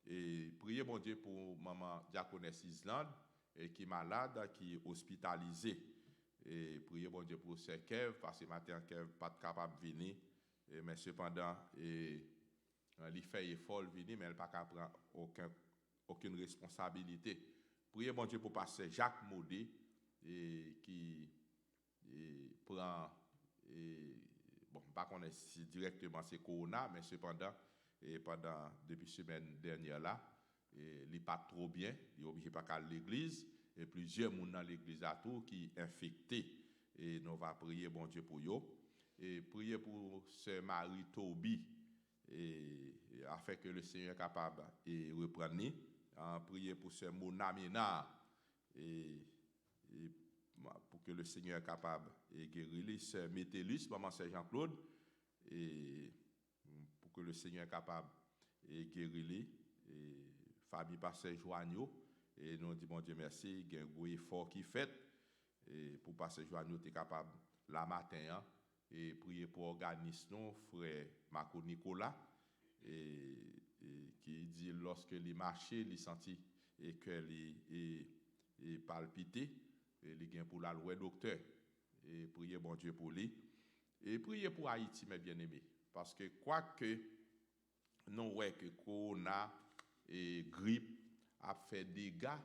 et prier bon Dieu pour maman Diaconesse Island et qui est malade, qui est hospitalisée, et prier bon Dieu pour ses Kev parce que matin Kev pas capable de venir, mais cependant il fait effort de venir, mais elle pas capable prendre aucune responsabilité. Priez bon Dieu pour passer Jacques Maudé qui prend, bon, pas qu'on est si directement c'est Corona, mais cependant, depuis semaine dernière là, il n'est pas trop bien, il est obligé pas qu'à l'église, et plusieurs personnes dans l'église à tout qui infectés, et nous va prier bon Dieu pour eux, et prier pour Sœur Marie Toby, afin que le Seigneur est capable de reprendre, prier pour Sœur Mona Ménard, et pour que le Seigneur est capable de guérir, Sœur Métellus, maman Sœur Jean-Claude, et pour que le Seigneur est capable de guérir, et famille Pasteur Joanneau, et nous disons bon Dieu merci, il y a un gros effort qui fait, et pour Pasteur Joanneau, tu es capable la matin, hein, et prier pour l'organisme, frère Marco Nicolas, et qui dit lorsque il marchait, il sentit et que il palpitait, et il vient pour la loi docteur, et prier bon Dieu pour lui, et prier pour Haïti, mes bien-aimés, parce que quoi que nous voyons que Corona et grippe a fait des dégâts,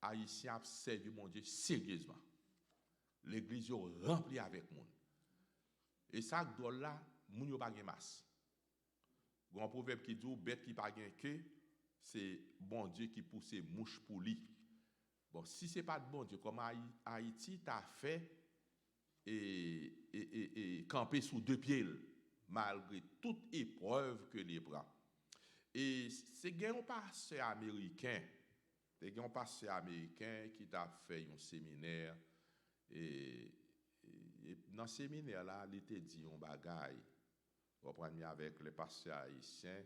Haïtiens a servi mon Dieu sérieusement. L'église est remplie avec monde. Et ça, là, moun yo pa gen masse. Il y a un proverbe qui dit, bête qui pa gen que, c'est bon Dieu qui pousse mouche pour lui. Bon, si ce n'est pas de bon Dieu, comme Haïti t'a fait et camper sous deux pieds, malgré toute épreuve que les prend. Et c'est un pasteur américain, qui t'a fait un séminaire, et dans ce séminaire là, il était dit un bagage, reprenez avec les pasteurs haïtiens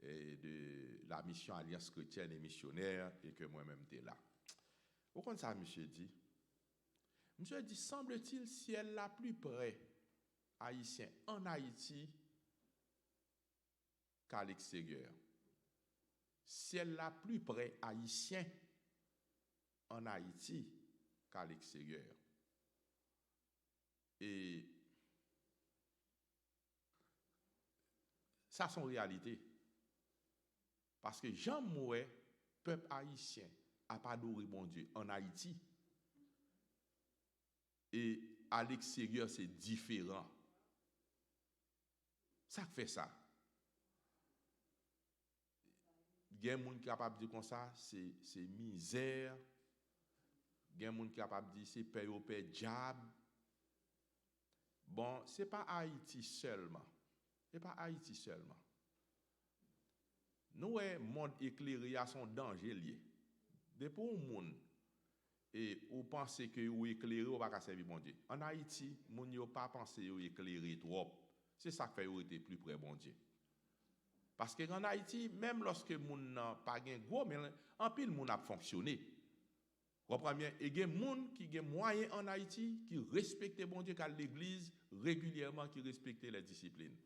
et de la mission Alliance chrétienne et missionnaire, et que moi-même j'étais là. Au contraire, ça, monsieur dit, semble-t-il ciel la plus près haïtien en Haïti qu'à l'extérieur. Ciel la plus près haïtien en Haïti qu'à l'extérieur. Et ça, c'est une réalité. Parce que Jean Mouet, peuple haïtien, a pas adoré mon Dieu en Haïti. Et à l'extérieur, c'est différent. Ça fait ça. Il y a des gens qui sont capables de dire comme ça, c'est misère. Il y a des gens qui sont capables de dire c'est paix au paix diable. Bon, ce n'est pas Haïti seulement. Ce n'est pas Haïti seulement. Nous, le monde éclairé a son danger lié. Depuis un monde, et vous pensez que vous éclairé, vous ne pouvez pas servir bon Dieu. En Haïti, vous n'avez pas pensé que vous éclairé trop. C'est ça qui fait que vous êtes plus près bon Dieu. Parce qu'en Haïti, même lorsque vous n'avez pas de gros, mais en pile, vous avez fonctionné. Vous comprenez bien? Et il y a des gens qui ont moyen en Haïti, qui respectent bon Dieu, qui l'église régulièrement, qui respectent les disciplines.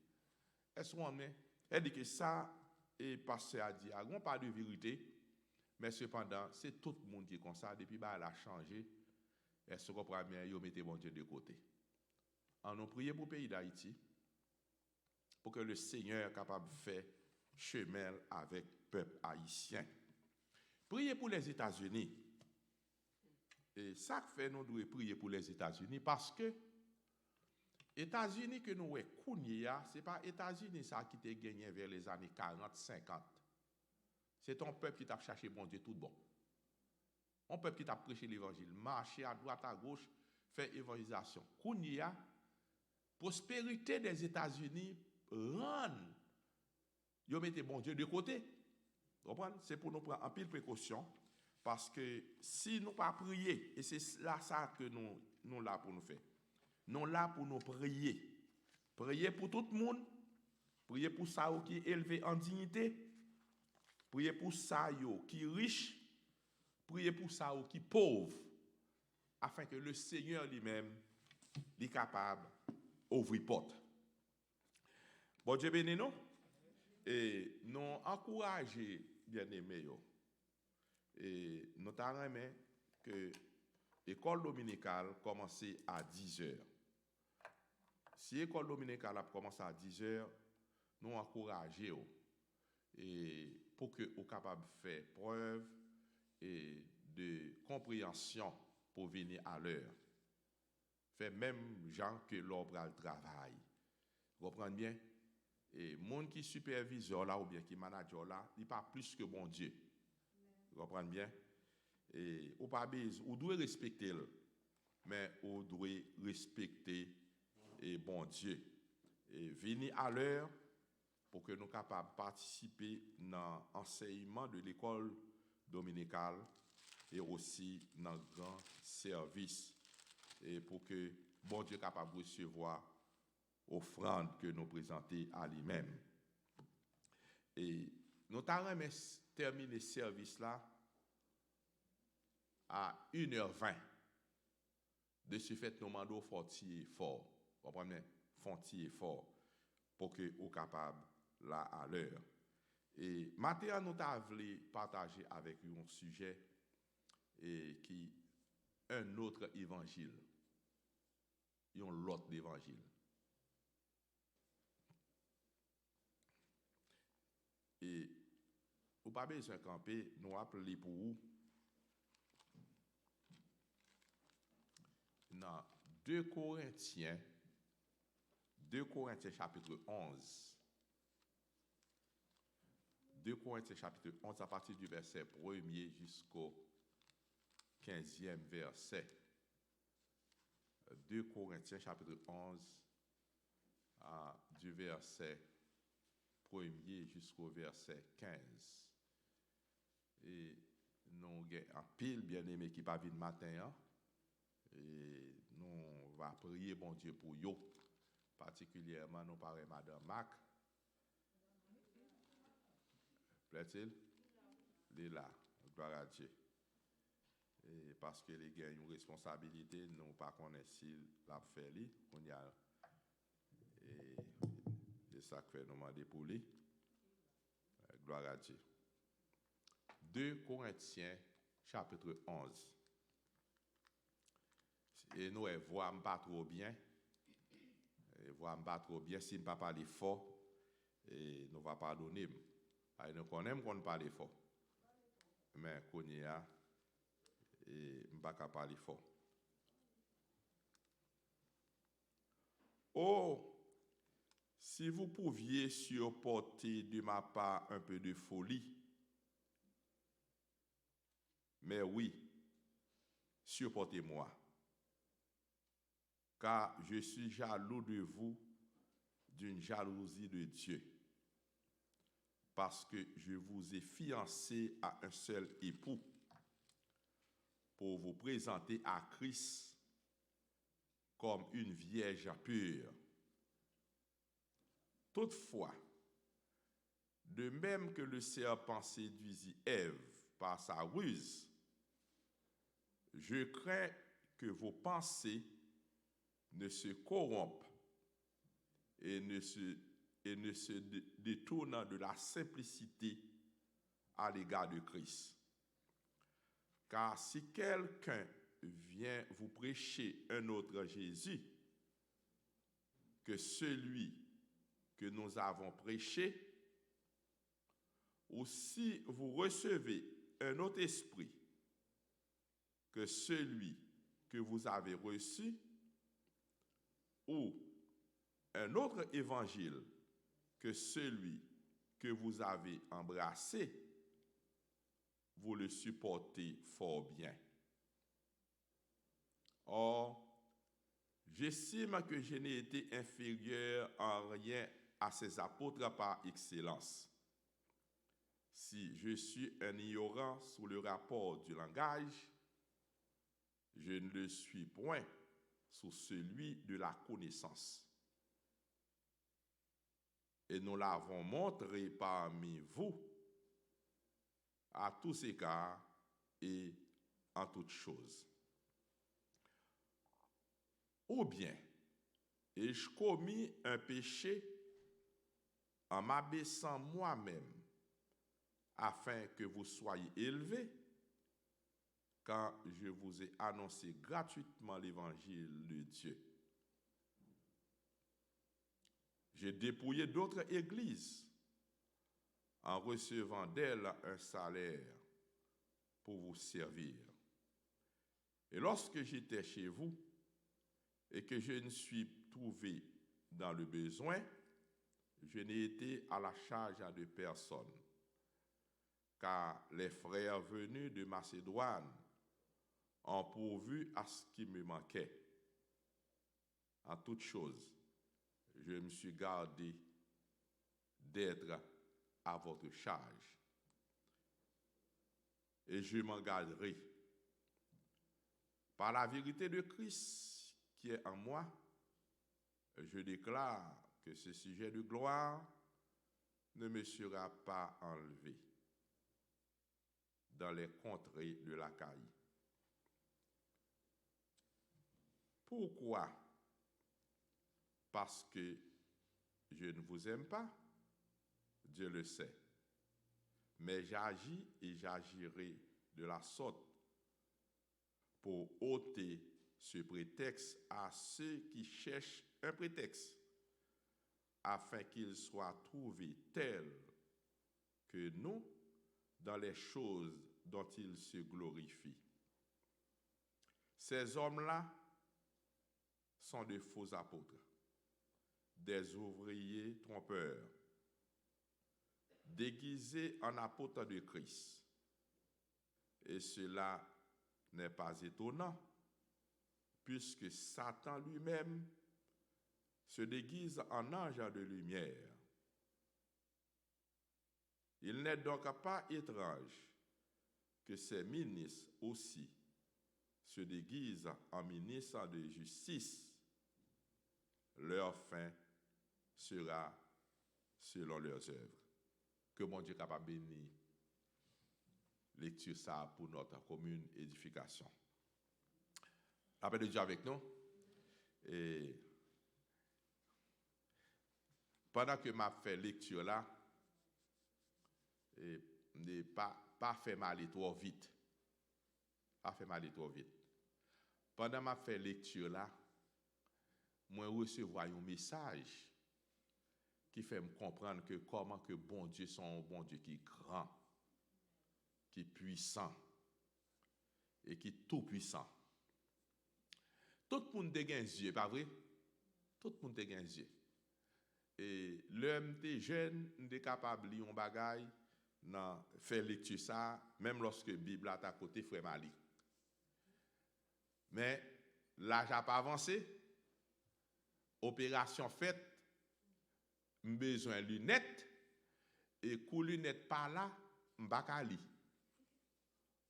Est-ce qu'on est? Elle dit que ça, et pasteur a dit, il n'y a pas de vérité, mais cependant, c'est tout le monde qui est comme ça, depuis bah, elle a changé. Est-ce qu'on comprend bien? Ils mettent bon Dieu de côté. On nous prier pour le pays d'Haïti, pour que le Seigneur soit capable de faire chemin avec le peuple haïtien. Priez pour les États-Unis. Et ça fait nous devons prier pour les États-Unis parce que les États-Unis que nous avons, ce n'est pas les États-Unis ça qui a gagné vers les années 40-50. C'est ton peuple qui t'a cherché bon Dieu tout bon. Un peuple qui t'a prêché l'évangile, marché à droite, à gauche, fait évangélisation. Kounia, prospérité des États-Unis rend, ils mettent bon Dieu de côté. C'est pour nous prendre un pile précaution. Parce que si nous pas prier, et c'est là ça que nous là pour nous faire. Nous là pour nous prier. Prier pour tout le monde. Prier pour ça qui est élevé en dignité. Prier pour ça qui est riche. Prier pour ça qui est pauvre. Afin que le Seigneur lui-même soit capable d'ouvrir porte. Bon Dieu béni nous. Et nous encourager bien-aimés. Et nous avons que l'école dominicale commence à 10h. Si l'école dominicale a commencé à 10h, nous encourageons. Et pour que vous capable de faire preuve et de compréhension pour venir à l'heure. Fait même gens que l'ordre le travail. Vous comprenez bien? Et monde qui superviseur là ou bien qui manager là, il pas plus que bon Dieu. Vous comprenez bien? Et ou pas ou doit respecter le, mais ou doit respecter et bon Dieu. Et venir à l'heure pour que nous capables de participer dans l'enseignement de l'école dominicale et aussi dans le grand service et pour que bon Dieu capable de recevoir offrande que nous présentons à lui-même. Et nous avons terminé ce service là à 1h20. De ce fait, nous demandons fortier fort. Vous comprenez? Fortier fort pour que vous capable là à l'heure. Et maintenant, nous avons partager avec vous un sujet et qui un autre évangile. Il y a l'autre évangile. Et vous n'avez pas besoin de camper, nous appelons pour vous dans 2 Corinthiens chapitre 11. 2 Corinthiens chapitre 11 à partir du verset 1er jusqu'au 15e verset. 2 Corinthiens chapitre 11 du verset 1er jusqu'au verset 15. Et nous avons un pile bien-aimé qui pas venu matin. Hein? Et nous va prier bon Dieu pour eux. Particulièrement, nous parlons Madame Mac. Plaît-il? Il est là. Gloire à Dieu. Et parce que les gars ont une responsabilité, nous ne connaissons pas s'il l'a fait. Et c'est ça que nous demandons pour lui. Gloire à Dieu. 2 Corinthiens, chapitre 11. Et nous ne voyons pas trop bien. Et voyons pas trop bien si nous ne parlons pas fort. Et nous ne va pas pardonner. Nous connaissons qu'on parle fort. Mais qu'on y a. Et je ne vais pas parler fort. Oh, si vous pouviez supporter de ma part un peu de folie, mais oui, supportez-moi, car je suis jaloux de vous d'une jalousie de Dieu, parce que je vous ai fiancé à un seul époux, pour vous présenter à Christ comme une vierge pure. Toutefois, de même que le serpent séduisit Ève par sa ruse, je crains que vos pensées ne se corrompent et ne se détournent de la simplicité à l'égard de Christ. Car si quelqu'un vient vous prêcher un autre Jésus que celui que nous avons prêché, ou si vous recevez un autre esprit que celui que vous avez reçu, ou un autre évangile que celui que vous avez embrassé, vous le supportez fort bien. Or, j'estime que je n'ai été inférieur en rien à ces apôtres par excellence. Si je suis un ignorant sous le rapport du langage, je ne le suis point sous celui de la connaissance. Et nous l'avons montré parmi vous à tous égards et en toutes choses. Ou bien, ai-je commis un péché en m'abaissant moi-même afin que vous soyez élevés quand je vous ai annoncé gratuitement l'évangile de Dieu? J'ai dépouillé d'autres églises en recevant d'elle un salaire pour vous servir. Et lorsque j'étais chez vous et que je ne suis trouvé dans le besoin, je n'ai été à la charge de personne, car les frères venus de Macédoine ont pourvu à ce qui me manquait. En toute chose, je me suis gardé d'être à votre charge. Et je m'engagerai par la vérité de Christ qui est en moi. Je déclare que ce sujet de gloire ne me sera pas enlevé dans les contrées de l'Achaïe. Pourquoi? Parce que je ne vous aime pas, Dieu le sait. Mais j'agis et j'agirai de la sorte pour ôter ce prétexte à ceux qui cherchent un prétexte, afin qu'ils soient trouvés tels que nous dans les choses dont ils se glorifient. Ces hommes-là sont de faux apôtres, des ouvriers trompeurs, déguisés en apôtres de Christ. Et cela n'est pas étonnant, puisque Satan lui-même se déguise en ange de lumière. Il n'est donc pas étrange que ces ministres aussi se déguisent en ministres de justice. Leur fin sera selon leurs œuvres. Que mon Dieu capable de bénir lecture ça pour notre commune édification. La paix de Dieu avec nous. Et pendant que m'a fait lecture là, et ne pas fait mal trop vite. Pas fait mal trop vite. Pendant m'a fait lecture là, moi recevoir un message qui fait me comprendre que comment que bon Dieu sont un bon Dieu qui est grand, qui est puissant et qui est tout puissant. Tout le monde a un yeux, pas vrai? Tout le monde a un yeux. Et l'homme est jeune, il est capable de lire un bagage, faire lecture ça, même lorsque la Bible est à côté, frère Mali. Mais l'âge n'a pas avancé. Opération faite, besoin de lunettes, et quand lunettes pas là, m'baka li.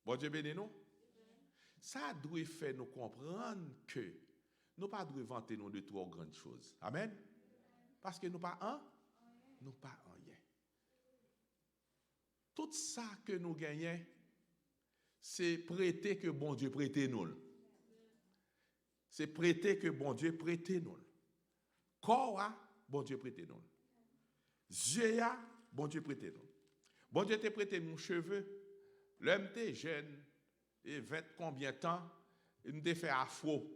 Bon Dieu béni nous. Ça doit faire nous comprendre que nous pas devons vanter nous de trop grandes choses. Amen. Parce que nous pas nous pas rien. Tout ça que nous gagnons, c'est prêter que bon Dieu prête nous. C'est prêter que bon Dieu prête nous. Corps, bon Dieu prête nous. Yeux, bon Dieu prête nous. Bon Dieu te prêté mon cheveux. L'homme était jeune, et 20 combien de temps, il me fait afro.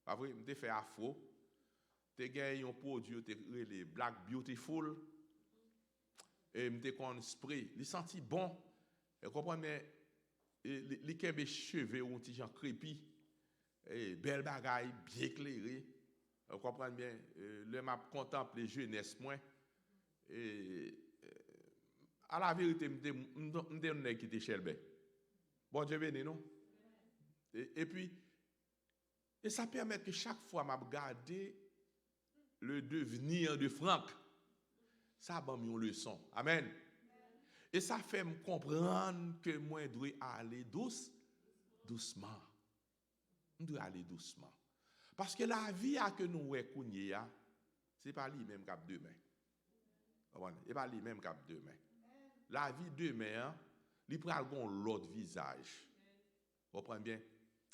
Pas vrai, il me fait afro. Tu gagné un produit, les Black Beautiful. Et me kon spray, il senti bon. Et comprendre mais les kembe cheveux ou petit gens crépi et belle bagaille bien éclairé. Vous comprenez bien, le m'a contemplé jeunesse moins et à la vérité me qui était Shelby. Bon Dieu béni nous. Et puis et ça permet que chaque fois m'a regarder le devenir de Franck. Ça m'a mis une leçon. Amen. Et ça fait me comprendre que moi je dois aller doucement. Je dois aller doucement. Parce que la vie à que nous connaissons, ce n'est pas lui-même cap demain. Ce n'est pas lui-même cap demain. La vie demain, il prend l'autre visage. Vous comprenez bien?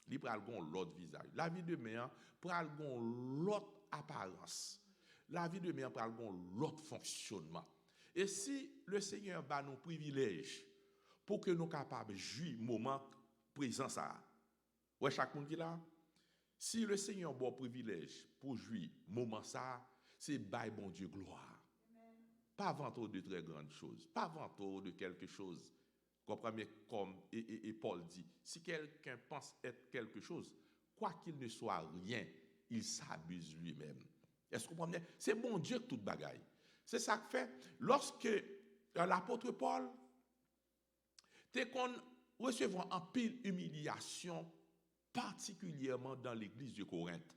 Il prend l'autre visage. La vie demain prend l'autre apparence. La vie demain prend l'autre fonctionnement. Et si le Seigneur bat nous privilèges pour que nous soyons capables de jouir moment présent ça. Ouais, chaque monde qui là. Si le Seigneur bat privilège pour jouir moment ça, c'est bail bon Dieu gloire. pas vantaux de très grandes choses, pas vantaux de quelque chose. Comprenez, comme et Paul dit, si quelqu'un pense être quelque chose, quoi qu'il ne soit rien, il s'abuse lui-même. Est-ce que vous comprenez? C'est bon Dieu que toute bagaille. C'est ça que fait, lorsque l'apôtre Paul, t'es qu'on recevra en pile humiliation, particulièrement dans l'église de Corinthe.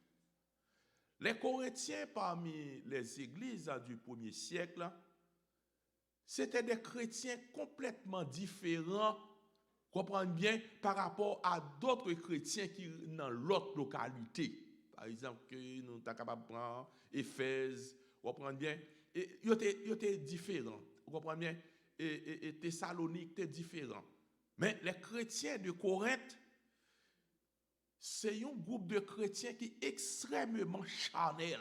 Les Corinthiens, parmi les églises du 1er siècle, c'était des chrétiens complètement différents, comprenez bien, par rapport à d'autres chrétiens qui dans l'autre localité. Par exemple, que nous sommes capables de prendre Éphèse, vous comprenez bien, et ils étaient différents, vous comprenez bien, et Thessalonique étaient différents. Mais les chrétiens de Corinthe, c'est un groupe de chrétiens qui est extrêmement charnel.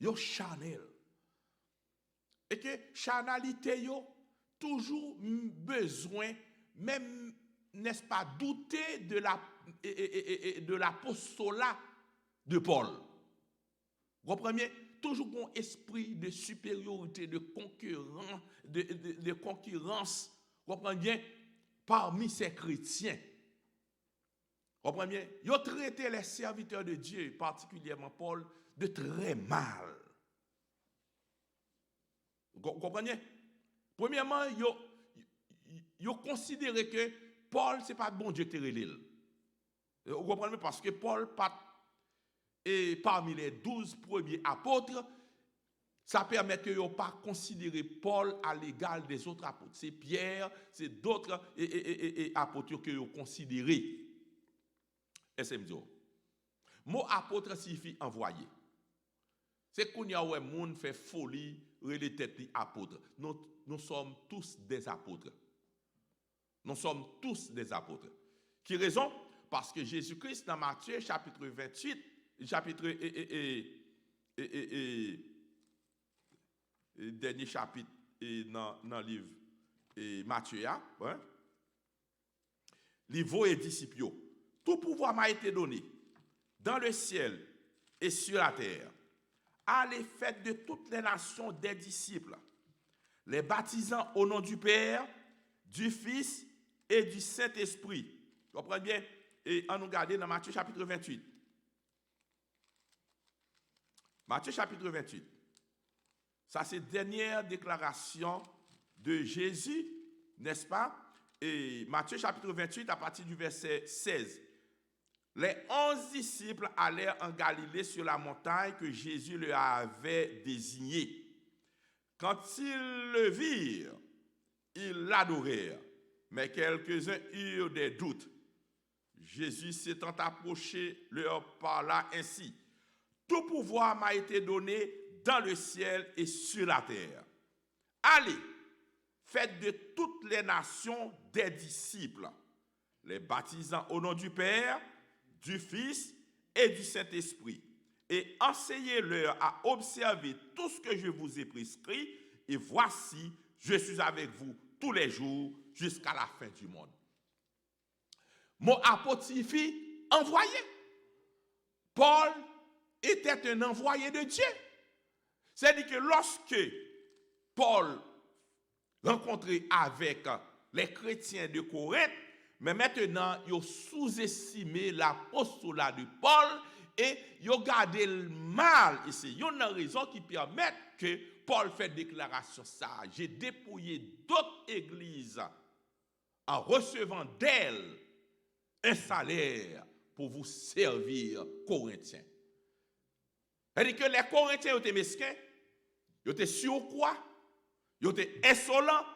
Yo charnel. Et que charnalité yo toujours besoin, même n'est-ce pas, douter de l'apostolat de Paul. Vous comprenez? Toujours un esprit de supériorité, de concurrence, vous comprenez bien, parmi ces chrétiens. Vous comprenez bien? Ils ont traité les serviteurs de Dieu, particulièrement Paul, de très mal. Vous comprenez? Premièrement, ils ont considéré que Paul, ce n'est pas bon Dieu qui est l'île. Vous comprenez? Parce que Paul, et parmi les 12 premiers apôtres, ça permet que vous pas considérer Paul à l'égal des autres apôtres. C'est Pierre, c'est d'autres apôtres que vous considérez. SMDO. Mot apôtre signifie envoyé. C'est qu'on y a un monde fait folie, les têtes apôtres. Nous sommes tous des apôtres. Nous sommes tous des apôtres. Qui raison? Parce que Jésus-Christ, dans Matthieu, chapitre 28, dernier chapitre dans le livre Matthieu, il vaut et disciples. Tout pouvoir m'a été donné dans le ciel et sur la terre. Allez, faites de toutes les nations des disciples, les baptisant au nom du Père, du Fils et du Saint-Esprit. Vous comprenez bien? Et on nous regarde dans Matthieu chapitre 28. Matthieu chapitre 28. Ça, c'est la dernière déclaration de Jésus, n'est-ce pas? Et Matthieu chapitre 28, à partir du verset 16. Les 11 disciples allèrent en Galilée sur la montagne que Jésus leur avait désignée. Quand ils le virent, ils l'adorèrent, mais quelques-uns eurent des doutes. Jésus s'étant approché leur parla ainsi. Tout pouvoir m'a été donné dans le ciel et sur la terre. Allez, faites de toutes les nations des disciples, les baptisant au nom du Père, du Fils et du Saint-Esprit, et enseignez-leur à observer tout ce que je vous ai prescrit, et voici, je suis avec vous tous les jours jusqu'à la fin du monde. Mon apôtre signifie envoyé. Paul était un envoyé de Dieu. C'est-à-dire que lorsque Paul rencontrait avec les chrétiens de Corinthe, mais maintenant, ils ont sous-estimé l'apostolat de Paul et ils ont gardé le mal ici. Il y a une raison qui permet que Paul fait déclaration ça. J'ai dépouillé d'autres églises en recevant d'elles un salaire pour vous servir, Corinthiens. C'est-à-dire que les Corinthiens étaient mesquins, ils étaient surcroît, ils étaient insolents,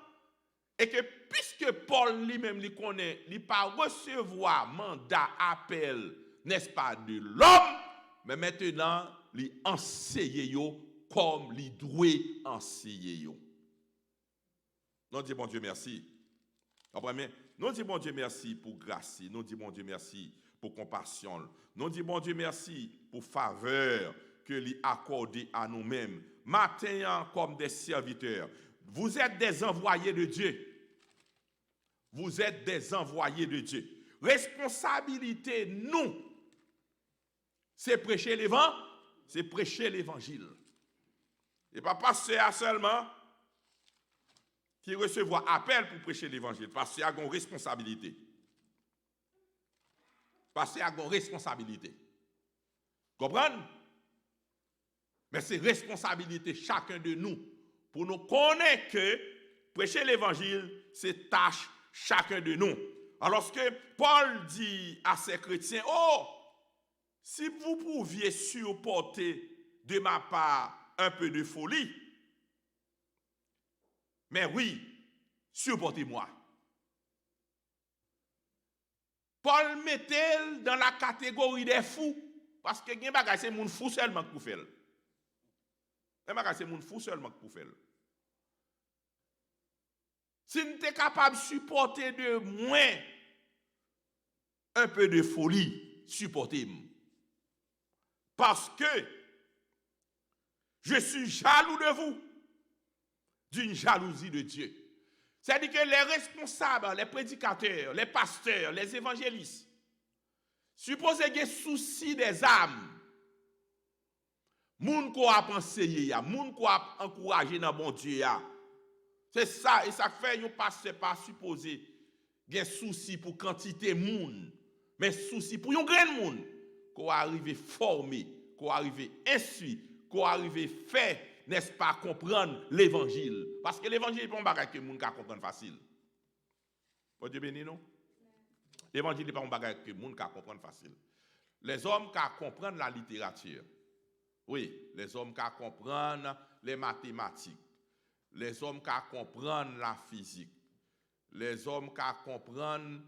et que puisque Paul lui-même lui connaît, il ne pas recevoir mandat, appel, n'est-ce pas, de l'homme, mais maintenant, il enseigne comme il doit enseigner. Nous disons bon Dieu merci. Nous disons bon Dieu merci pour grâce, nous disons bon Dieu merci pour compassion, nous disons bon Dieu merci pour faveur que lui accordé à nous-mêmes, maintenant comme des serviteurs. Vous êtes des envoyés de Dieu. Vous êtes des envoyés de Dieu. Responsabilité, nous, c'est prêcher l'évangile. C'est prêcher l'évangile. Et pas pasteur seulement qui recevoir appel pour prêcher l'évangile. Pasteur a une responsabilité. Pasteur a une responsabilité. Comprenez? Mais c'est responsabilité chacun de nous pour nous connaître que prêcher l'évangile, c'est tâche chacun de nous. Alors que Paul dit à ses chrétiens, oh, si vous pouviez supporter de ma part un peu de folie, mais oui, supportez-moi. Paul mettait dans la catégorie des fous, parce que c'est mon fou seulement pour faire. C'est mon fou seulement pour faire. Si nous sommes capables de supporter de moins un peu de folie, supportez-moi. Parce que je suis jaloux de vous, d'une jalousie de Dieu. C'est-à-dire que les responsables, les prédicateurs, les pasteurs, les évangélistes, supposez qu'il y ait souci des âmes. Moun ko a enseigné, moun ko a encouragé dans bon Dieu. C'est ça, et ça fait yon pasteur pas supposé qu'il y ait souci pour quantité moun, mais souci pour yon grain moun, qu'on arrive formé, qu'on arrive instruit, qu'on arrive fait, n'est-ce pas, comprendre l'évangile. Parce que l'évangile n'est pas un bagage que moun ka comprendre facile. Bon Dieu béni non? L'évangile n'est pas un bagage que moun ka comprendre facile. Les hommes qui comprennent la littérature, oui, les hommes qui comprennent les mathématiques, les hommes qui comprennent la physique, les hommes qui comprennent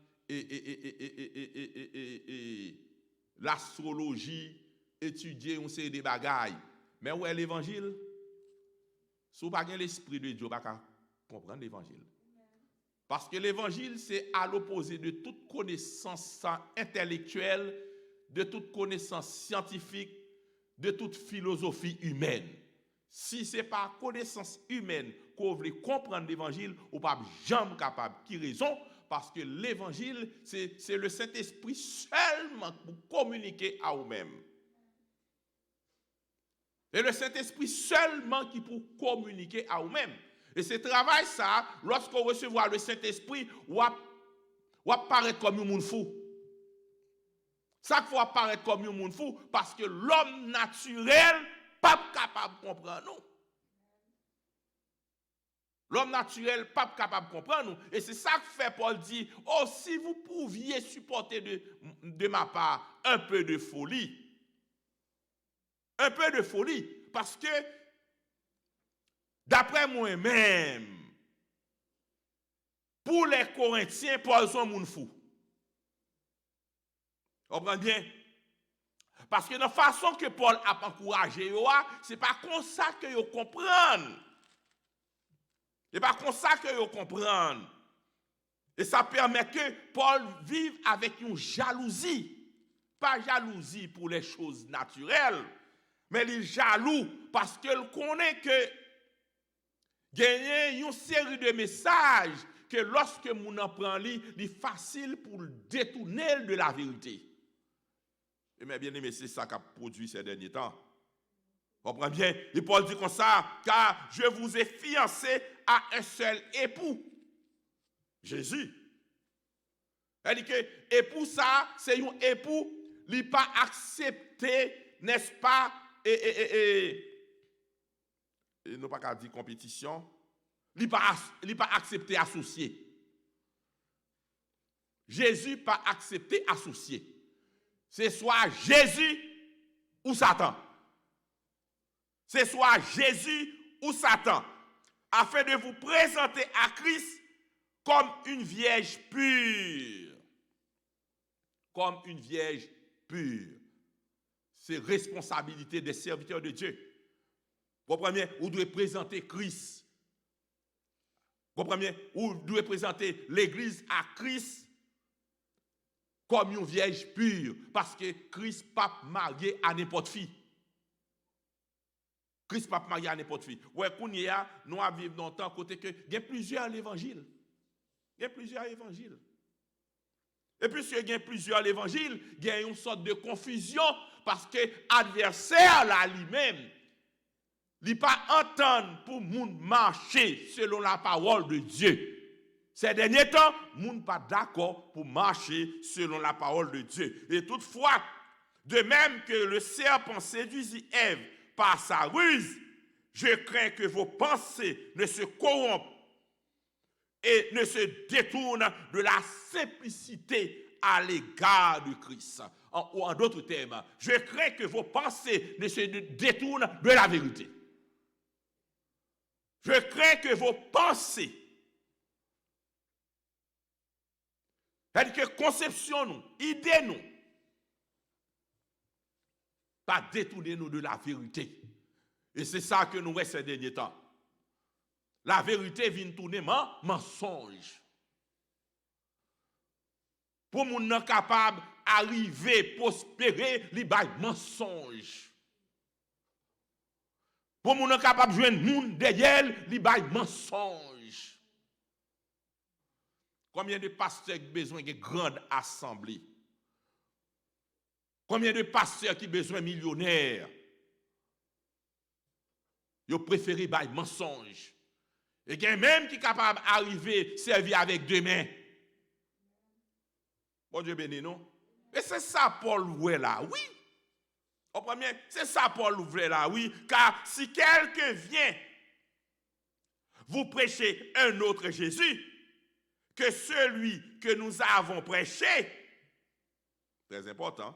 l'astrologie, étudier on sait des bagailles. Mais où est l'évangile? Si vous n'avez pas l'esprit de Dieu, vous ne pouvez pas comprendre l'évangile. Parce que l'évangile, c'est à l'opposé de toute connaissance intellectuelle, de toute connaissance scientifique, de toute philosophie humaine. Si ce n'est pas connaissance humaine qu'on veut comprendre l'évangile, ou pas jamais capable. Qui raison? Parce que l'évangile, c'est le Saint-Esprit seulement pour communiquer à vous-même. C'est le Saint-Esprit seulement qui peut communiquer à vous-même. Et ce travail, ça, lorsqu'on recevra le Saint-Esprit, ou apparaître comme un monde fou. Ça faut apparaître comme un monde fou parce que l'homme naturel pas capable de comprendre nous. L'homme naturel pas capable de comprendre nous. Et c'est ça que fait Paul dit, oh, si vous pouviez supporter de ma part un peu de folie. Un peu de folie. Parce que, d'après moi-même, pour les Corinthiens, Paul sont un monde fou. Vous comprenez bien? Parce que de la façon que Paul a encouragé, ce n'est pas comme ça que vous comprenez. Ce n'est pas comme ça que vous comprenez. Et ça permet que Paul vive avec une jalousie. Pas jalousie pour les choses naturelles, mais il est jaloux parce qu'il connaît que gagner une série de messages que lorsque mon en prend il est facile pour le détourner de la vérité. Et mes bien-aimés, c'est ça qu'a produit ces derniers temps. Vous comprenez bien? Et Paul dit comme ça, car je vous ai fiancé à un seul époux, Jésus. Elle dit que époux ça, c'est un époux, il n'est pas accepté, n'est-ce pas, et non pas qu'à dire compétition, il n'est pas accepté associé. Jésus pas accepté associé. C'est soit Jésus ou Satan. C'est soit Jésus ou Satan. Afin de vous présenter à Christ comme une vierge pure. Comme une vierge pure. C'est responsabilité des serviteurs de Dieu. Vous comprenez? Vous devez présenter Christ. Vous comprenez? Vous devez présenter l'Église à Christ comme une vierge pure, parce que Christ pas marié à n'importe qui. Christ pas marié à n'importe qui. Ouais, nous vivons dans le temps côté que il y a plusieurs évangiles. Il y a plusieurs évangiles. Et puisque il y a plusieurs évangiles, il y a une sorte de confusion parce que l'adversaire là lui-même, Il pas entendre pour moun marcher selon la parole de Dieu. Ces derniers temps, moun pas d'accord pour marcher selon la parole de Dieu. Et toutefois, de même que le serpent séduisit Ève par sa ruse, je crains que vos pensées ne se corrompent et ne se détournent de la simplicité à l'égard de Christ. Ou en d'autres termes, je crains que vos pensées ne se détournent de la vérité. Je crains que vos pensées, c'est-à-dire que conception nous, idée nous, pas détourner nous de la vérité. Et c'est ça que nous voyons ces derniers temps. La vérité vient tourner mensonge. Pour moun nan capable arriver, prospérer, li bay mensonge. Pour moun nan capable joindre moun derrière, li bay mensonge. Combien de pasteurs qui ont besoin de grande assemblée? Combien de pasteurs qui ont besoin de millionnaires? Ils préfèrent bay mensonge. Et il y a même qui est capable d'arriver servir avec deux mains. Bon Dieu béni, non? Et c'est ça Paul ouvre là, oui. Au premier, c'est ça Paul ouvre là, oui. Car si quelqu'un vient vous prêcher un autre Jésus que celui que nous avons prêché, très important,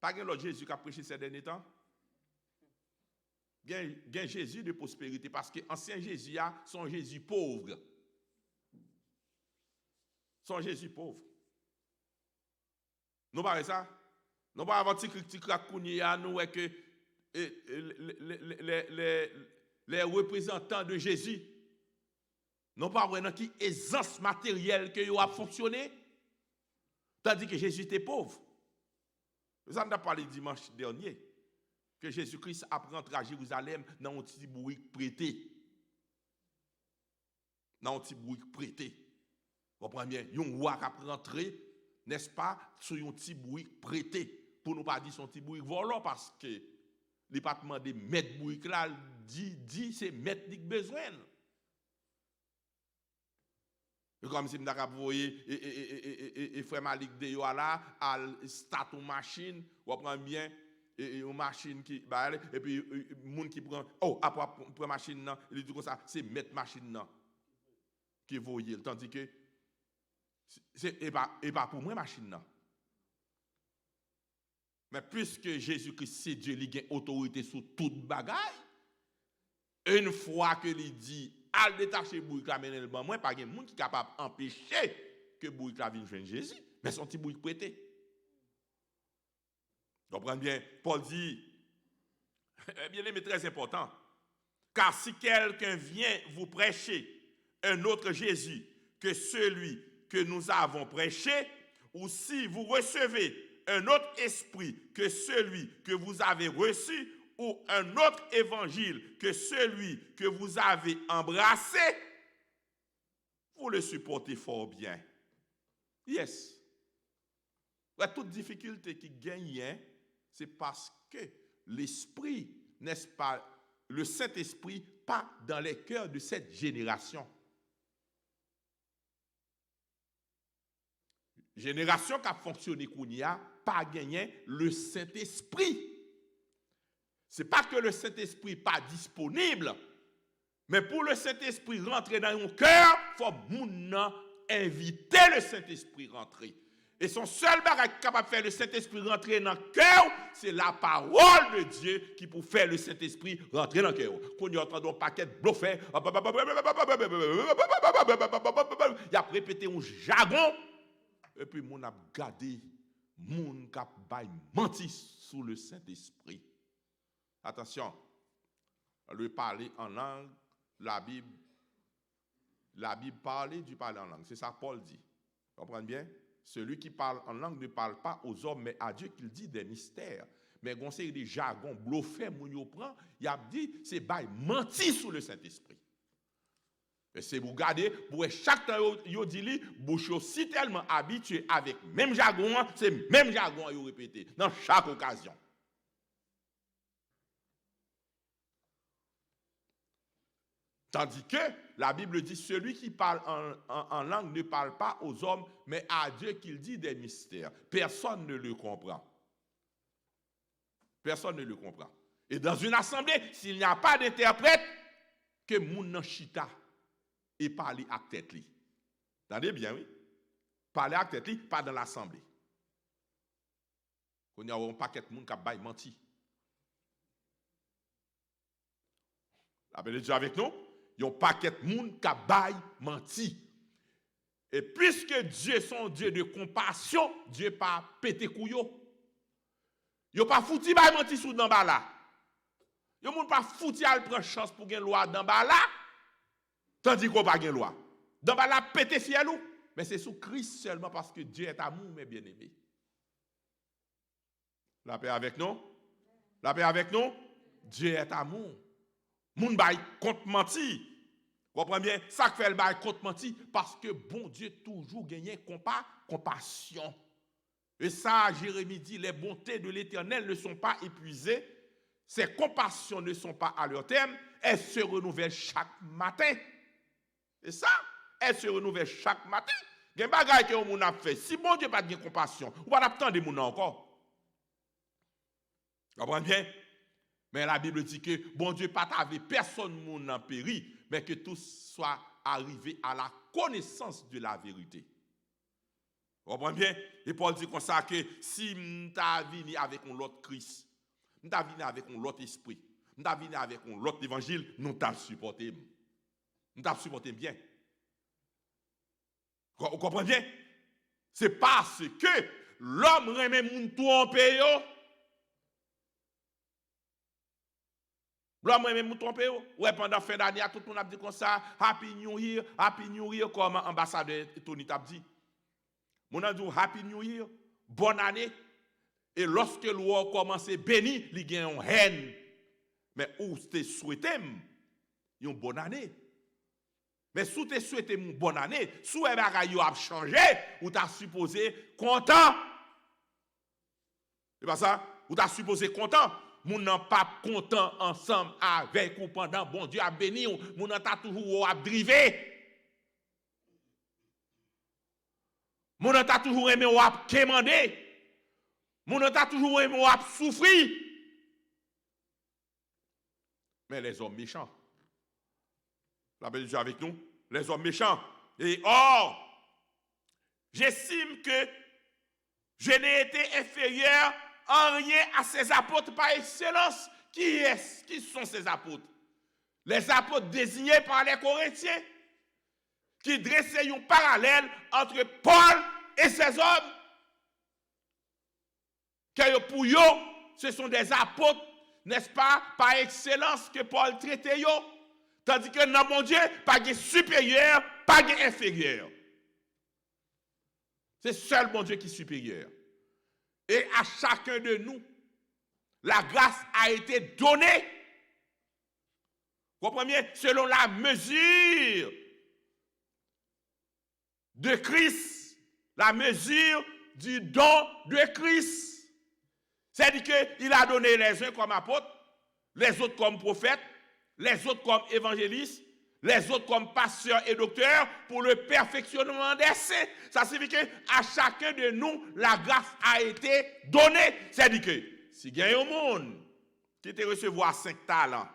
pas que l'autre Jésus qui a prêché ces derniers temps, il y a Jésus de prospérité parce que l'ancien Jésus a son Jésus pauvre. Son Jésus pauvre. Nous parlons ça. Nous parlons avant de nous que les représentants de Jésus n'ont pas vraiment qui aisance matérielle que ont fonctionné, tandis que Jésus était pauvre. Nous en avons parlé dimanche dernier. Que Jésus-Christ a rentré à Jérusalem dans un petit bruit prêté. Dans un petit bruit prêté. Vous comprenez bien? Un roi qui a rentré, n'est-ce pas, sur un petit bruit prêté. Pour ne pas dire son petit bruit volant, parce que le département des maîtres bruit là dit c'est maître qui besoin. Et comme si nous avons voyé et frère Malik de là, à start une machine, vous comprenez bien? Et une machine qui et puis monde qui prend après pour machine là il dit comme ça c'est mettre machine là qui voyait tandis que c'est et pas pour moi machine là mais puisque Jésus-Christ c'est Dieu il a autorité sur toute bagaille une fois que il dit al détacher bouille là mener le ban moi pas gen monde qui capable empêcher que bouille là vienne joindre Jésus mais son petit bouille prêté. Vous comprenez bien? Paul dit, bien aimé, très important. Car si quelqu'un vient vous prêcher un autre Jésus que celui que nous avons prêché, ou si vous recevez un autre esprit que celui que vous avez reçu, ou un autre évangile que celui que vous avez embrassé, vous le supportez fort bien. Yes. Toute difficulté qui gagne, c'est parce que l'esprit, n'est-ce pas, le Saint-Esprit, pas dans les cœurs de cette génération. Génération qui a fonctionné qu'on y a, pas gagné le Saint-Esprit. C'est pas que le Saint-Esprit pas disponible, mais pour le Saint-Esprit rentrer dans mon cœur, il faut inviter le Saint-Esprit rentrer. Et son seul bagage capable de faire le Saint-Esprit rentrer dans le cœur, c'est la parole de Dieu qui peut faire le Saint-Esprit rentrer dans le cœur. Quand on entend un paquet de bluffés, il a répété un jargon, et puis on a gardé, on a menti sous le Saint-Esprit. Attention, le parler en langue, la Bible parle du parler en langue. C'est ça que Paul dit. Vous comprenez bien? Celui qui parle en langue ne parle pas aux hommes, mais à Dieu qu'il dit des mystères. Mais quand c'est des jargons bluffés, il a dit, c'est bail menti sous le Saint-Esprit. Et c'est vous garder, pour chaque temps, il dit, bouche aussi tellement habitué avec même jargon, c'est même jargon à répéter dans chaque occasion. Tandis que la Bible dit, celui qui parle en langue ne parle pas aux hommes, mais à Dieu qu'il dit des mystères. Personne ne le comprend. Personne ne le comprend. Et dans une assemblée, s'il n'y a pas d'interprète, que moun nan chita et parler à tête li. Attendez bien, oui. Parler à tête li, pas dans l'assemblée. On y a un paquet de monde qui a bail menti. La Bible dit avec nous, il y a un paquet de monde qui a bail menti. Et puisque Dieu est un Dieu de compassion, Dieu pas pété couillot. Il pas fouti bail menti sous dans bas là. Il moun pas fouti al prendre chance pour gagner loi dans bas là. Tandis qu'on pas gagner loi. Dans bas là pété fiel ou, mais c'est sous Christ seulement parce que Dieu est amour mes bien-aimés. La paix avec nous? La paix avec nous? Dieu est amour. Moun bay contre menti. Vous comprenez bien? Ça fait le bay contre menti parce que bon Dieu toujours gagne compassion. Et ça, Jérémie dit, les bontés de l'Éternel ne sont pas épuisées, ses compassions ne sont pas à leur terme, elles se renouvellent chaque matin. Et ça, elles se renouvellent chaque matin. Il y a des choses que vous avez fait. Si bon Dieu n'a pas de compassion, vous ne pouvez pas attendre des gens encore. Vous comprenez bien? Mais la Bible dit que bon Dieu pas avec personne moun en péri, mais que tous soient arrivés à la connaissance de la vérité. Vous comprenez bien? Et Paul dit comme ça que si nous avons venu avec un autre Christ, nous avons venu avec un autre esprit, nous avons venu avec un autre évangile, nous avons supporté. Nous avons supporté bien. Vous comprenez bien? C'est parce que l'homme remet moun tromper yo. L'homme remet moun tromper yo. Ouais, pendant fin d'année, tout le monde a dit comme ça, Happy New Year, comme ambassadeur Tony t'a dit. Mon a dit Happy New Year, bonne année. Et lorsque le roi commence à bénir, il gagne une haine. Mais où tu souhaité une bonne année. Mais si tu souhaité une bonne année, si les bagages ont changé, ou tu as supposé content. C'est pas ça? Ou tu as supposé content. Moun nan pas content ensemble avec ou pendant bon Dieu a béni ou moun nan ta toujours a drivé. Moun nan ta toujours aimé ou a quémandé. Moun nan ta toujours aimé ou a souffri. Mais les hommes méchants. La Bible dit avec nous, les hommes méchants. Et or, j'estime que je n'ai été inférieur en rien à ces apôtres par excellence. Qui sont ces apôtres? Les apôtres désignés par les Corinthiens, qui dressaient un parallèle entre Paul et ses hommes. Car pour eux, ce sont des apôtres, n'est-ce pas, par excellence que Paul traitait eux. Tandis que dans mon Dieu, pas de supérieur, pas d'inférieur. C'est seul mon Dieu qui est supérieur. Et à chacun de nous, la grâce a été donnée. Vous comprenez? Selon la mesure de Christ, la mesure du don de Christ. C'est-à-dire qu'il a donné les uns comme apôtres, les autres comme prophètes, les autres comme évangélistes, les autres comme pasteurs et docteurs pour le perfectionnement des saints. Ça signifie qu'à chacun de nous, la grâce a été donnée. C'est-à-dire que si il y a un monde qui te recevoir 5 talents,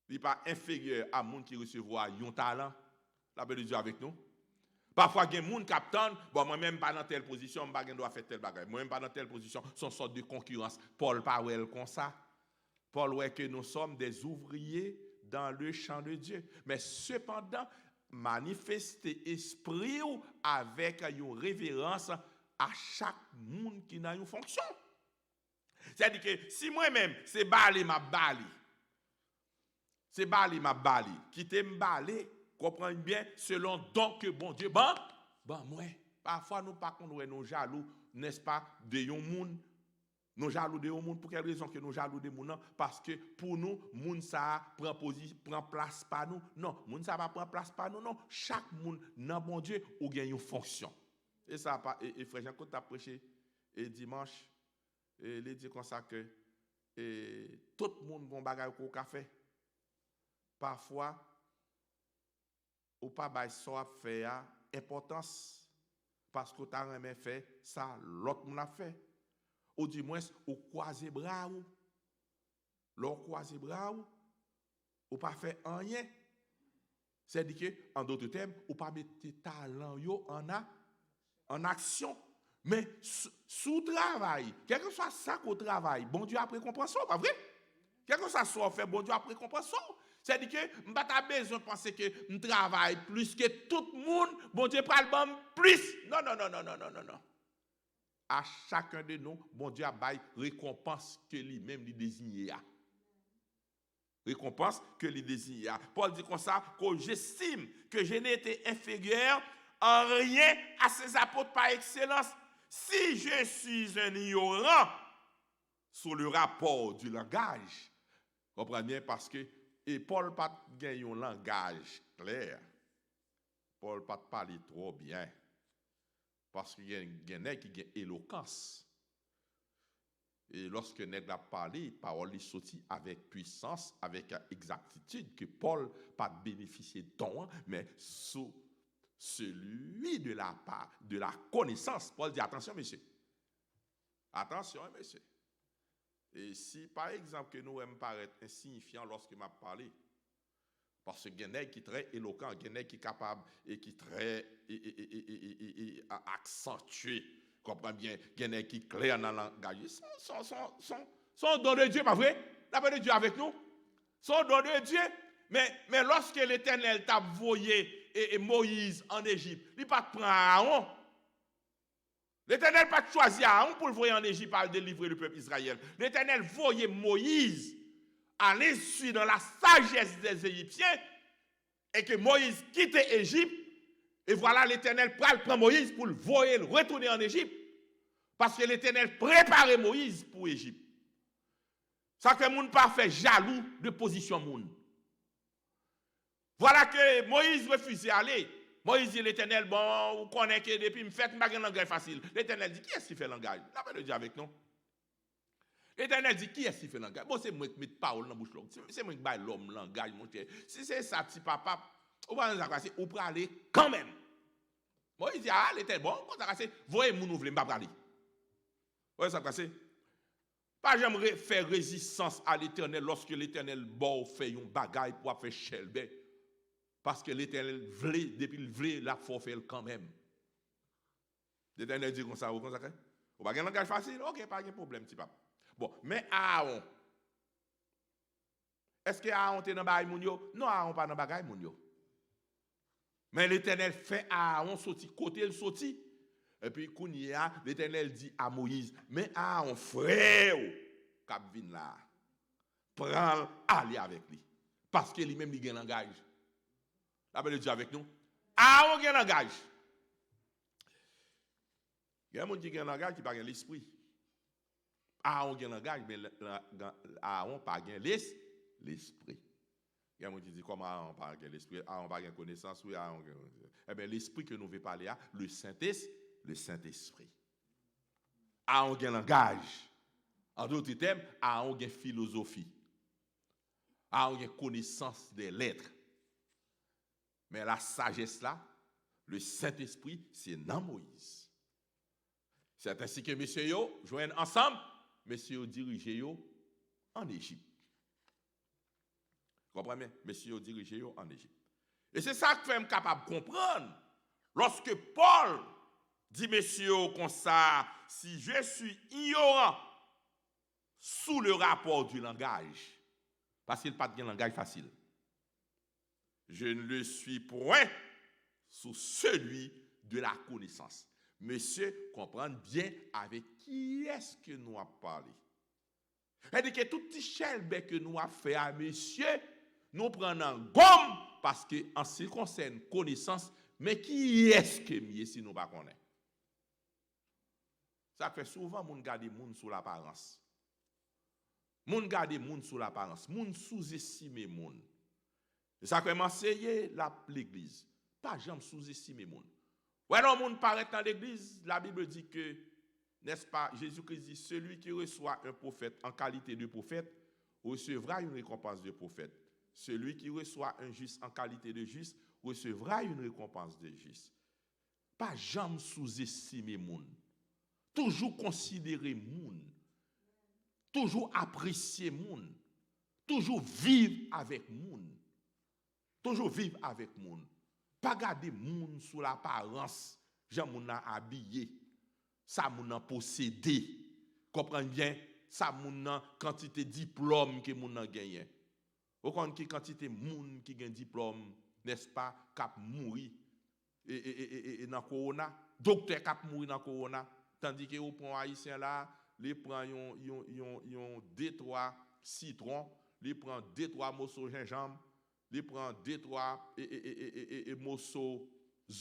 il n'est pas inférieur à un monde qui recevoir un talent. La Bible dit avec nous. Parfois, il y a des gens qui attendent, bon, moi-même pas dans telle position, je ne dois faire telle bagarre. Moi-même pas dans telle position, c'est une sorte de concurrence. Paul parle comme ça. Paul ouais que nous sommes des ouvriers dans le champ de Dieu. Mais cependant, manifester esprit avec une révérence à chaque monde qui a une fonction. C'est-à-dire que si moi-même, c'est balé ma bali, c'est balé ma bali, qui t'aime balé, comprenez bien, selon don que bon Dieu, bon, moi, parfois nous pas qu'on nous jaloux, n'est-ce pas, de yon monde. Nous jaloux de monde pour quelle raison que nous jaloux de monde? Parce que pour nous, monde ça prend place par nous. Non, monde ça va prendre place par nous. Non, chaque monde dans bon Dieu ou gagne une fonction. Et ça et frère Jean quand tu as prêché et dimanche, il dit comme ça que tout le monde gon bagaille au café. parfois, ou pas bay ça fait importance parce que tu as jamais fait ça, l'autre moun a fait. Ou du moins, ou croiser bras ou. L'on croiser bras ou pas fait rien. C'est-à-dire que, en d'autres termes, ou pas mettre talent yo en action. Mais sous travail, quel que soit ça qu'on travaille, bon Dieu a récompense, pas vrai? Quel que soit ça fait, bon Dieu a récompense. C'est-à-dire que je n'ai pas besoin de penser que je travaille plus que tout le monde, bon Dieu prend le bon plus. Non. À chacun de nous, bon Dieu a bail récompense que lui-même lui désigné. Récompense que lui désigné. Paul dit comme ça, que j'estime que je n'ai été inférieur en rien à ces apôtres par excellence. Si je suis un ignorant sur le rapport du langage, comprenez bien parce que et Paul n'a pas gagné un langage clair. Paul n'a pas parlé trop bien. Parce qu'il y a un qui a éloquence. Et lorsque nèg a parlé, parole est sortie avec puissance, avec exactitude, que Paul n'a pas bénéficié de don, mais sous celui de la connaissance. Paul dit attention, monsieur. Attention, monsieur. Et si, par exemple, que nous aimons paraître insignifiants lorsque m'a parlé, parce que Guénèque qui est très éloquent, Guénèque qui est capable et qui est très accentué, comprends bien, Guénèque qui est clair dans le langage, son don de Dieu, pas vrai? La paix de Dieu avec nous, son don de Dieu. Mais lorsque l'Éternel t'a envoyé Moïse en Égypte, il n'a pas pris Aaron. L'Éternel n'a pas choisi Aaron pour le voyer en Égypte pour délivrer le peuple Israël. L'Éternel voyait Moïse aller suivre dans la sagesse des Égyptiens et que Moïse quitte Égypte. Et voilà, l'Éternel prend Moïse pour le voyer retourner en Égypte. Parce que l'Éternel préparait Moïse pour Égypte. Ça fait moun pas fait jaloux de position moun. Voilà que Moïse refusait d'aller. Moïse dit l'Éternel, bon, vous connaissez que depuis me fait un langage facile. L'Éternel dit, qui est-ce qui fait langage? La paix de Dieu avec nous. L'Éternel dit, qui est-ce qui fait langage? Bon, c'est moi qui mets parole dans la bouche. C'est moi qui baille l'homme langage, mon cher. Si c'est ça, petit papa, on va nous aller quand même. Moïse dit, ah, l'Éternel, bon, quand ça casse, voyez mon ouvre, je ne vais pas aller. Voyez ça casse? Pas j'aimerais faire résistance à l'Éternel lorsque l'Éternel bon fait un bagaille pour faire chelbe. Parce que l'Éternel voulait, depuis le voulait, la faut faire quand même. L'Éternel dit comme ça, vous consacrez? Vous n'avez pas un langage facile? Ok, pas de problème, petit papa. Bon, mais Aaron, est-ce que Aaron est dans le bagaille moun yo? Non, Aaron pas dans le bagaille moun yo. Mais l'Éternel fait Aaron sortir, côté le sorti. Et puis, l'Éternel dit à Moïse, mais Aaron, frère, cap vin là, prends, aller avec lui. Parce que lui-même, il a un langage. La paix de Dieu avec nous. Aaron a un langage. Il y a un monde qui a un langage qui n'a pas l'esprit. Aaron a un langage, mais Aaron n'a pas l'esprit. Il y a un monde qui dit comment Aaron n'a pas l'esprit, Aaron n'a pas connaissance, oui, Aaron. Eh bien, l'esprit que nous voulons parler, le Saint-Esprit. Aaron a un langage. En d'autres termes, Aaron a une philosophie. Aaron a une connaissance des lettres. Mais la sagesse là, le Saint-Esprit, c'est dans Moïse. C'est ainsi que messieurs yo joignent ensemble, messieurs yo dirigent yo en Égypte. Vous comprenez? Messieurs yo dirigent yo en Égypte. Et c'est ça que je suis capable de comprendre. Lorsque Paul dit messieurs comme ça, si je suis ignorant sous le rapport du langage, parce qu'il n'y a pas de langage facile. Je ne le suis point sous celui de la connaissance. Monsieur, comprendre bien avec qui est-ce que nous avons parlé. C'est-à-dire que tout petit chelbe que nous avons fait à monsieur, nous prenons gomme parce qu'en ce qui concerne connaissance, mais qui est-ce que mieux si nous ne connaissons pas? Ça fait souvent moun garder moun sous l'apparence. Moun garder moun sous l'apparence. Moun sous-estimer moun. Ça fait m'enseigner l'église. Pas jamais sous-estimer moun. Ouais, non, moun paraît dans l'église, la Bible dit que, n'est-ce pas, Jésus-Christ dit, celui qui reçoit un prophète en qualité de prophète, recevra une récompense de prophète. celui qui reçoit un juste en qualité de juste recevra une récompense de juste. Pas jamais sous-estimer moun. Toujours considérer moun. Toujours apprécier moun. Toujours vivre avec moun. Toujours vivre avec moun. Pas garder moun sous l'apparence. Jean moun nan habillé. Ça moun nan possédé. Comprenez bien? Ça moun nan quantité diplôme que moun nan gagné. Ou kon ki quantité moun qui gagne diplôme, n'est-ce pas, k'ap mouri et dans corona, docteur k'ap mouri dans corona, tandis que ou prend haïtien là, les prend yon 2-3 citron, les prend 2-3 morceaux gingembre, les prend 2-3 morceaux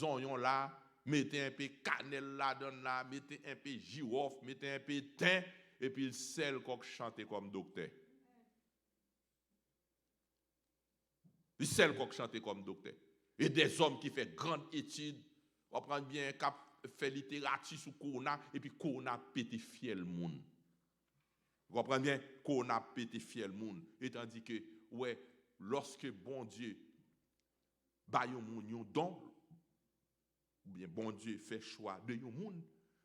oignons là, mettez un peu cannelle là dedans là, mettez un peu girofle, mettez un peu thym et puis le sel qu'on chante comme docteur. Le seul qui chante comme docteur. Et des hommes qui font grande étude, on prend bien cap fait littérature sur Corona et puis Corona pété fiel monde. Vous comprenez bien? Corona pété fiel monde. Et tandis que ouais, lorsque bon Dieu ba yon moun yon don, ou bien bon Dieu fait choix de yon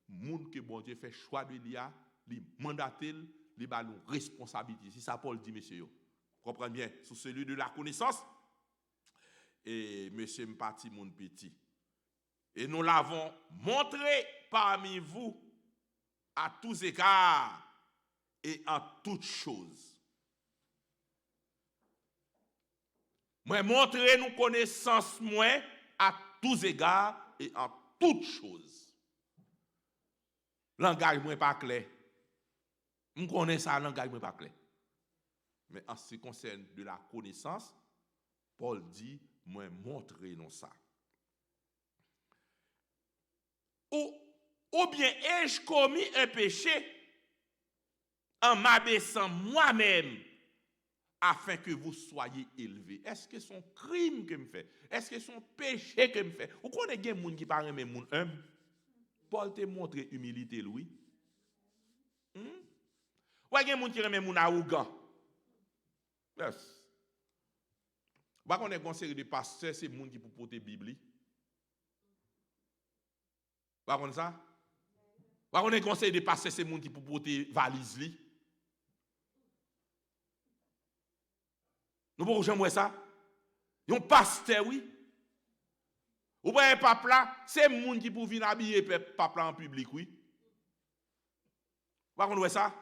moun que bon Dieu fait choix de l'IA, li mandatel, li ba nou responsabilité. C'est ça Paul dit monsieur yo. Vous comprenez bien? Sous celui de la connaissance. Et monsieur Mpati mon petit. Et nous l'avons montré parmi vous à tous égards et en toutes choses. Moi montrer nous connaissance moi à tous égards et en toutes choses. Langage moi pas clair. On connaît ça langage moi pas clair. Mais en ce qui concerne de la connaissance, Paul dit moi montrer nous ça. Ou bien ai-je commis un péché en m'abaissant moi-même afin que vous soyez élevés? Est-ce que c'est un crime que me fait? Est-ce que c'est un péché que me fait? Ou connaît gen moun qui pas aimer moun humble? Paul te montre humilité lui. Ou gen moun qui aime moun arrogant? Yes. Ba qu'on est conseiller de pasteur, c'est moun qui pour porter Bible. Ba qu'on ça? Ba qu'on est conseiller de pasteur, c'est moun qui pour porter valise li. Nous pouvons jamais ça. Yon pasteur oui. Ou pas un pape là, c'est moun qui pour venir habiller pape là en public oui. Ba qu'on ça?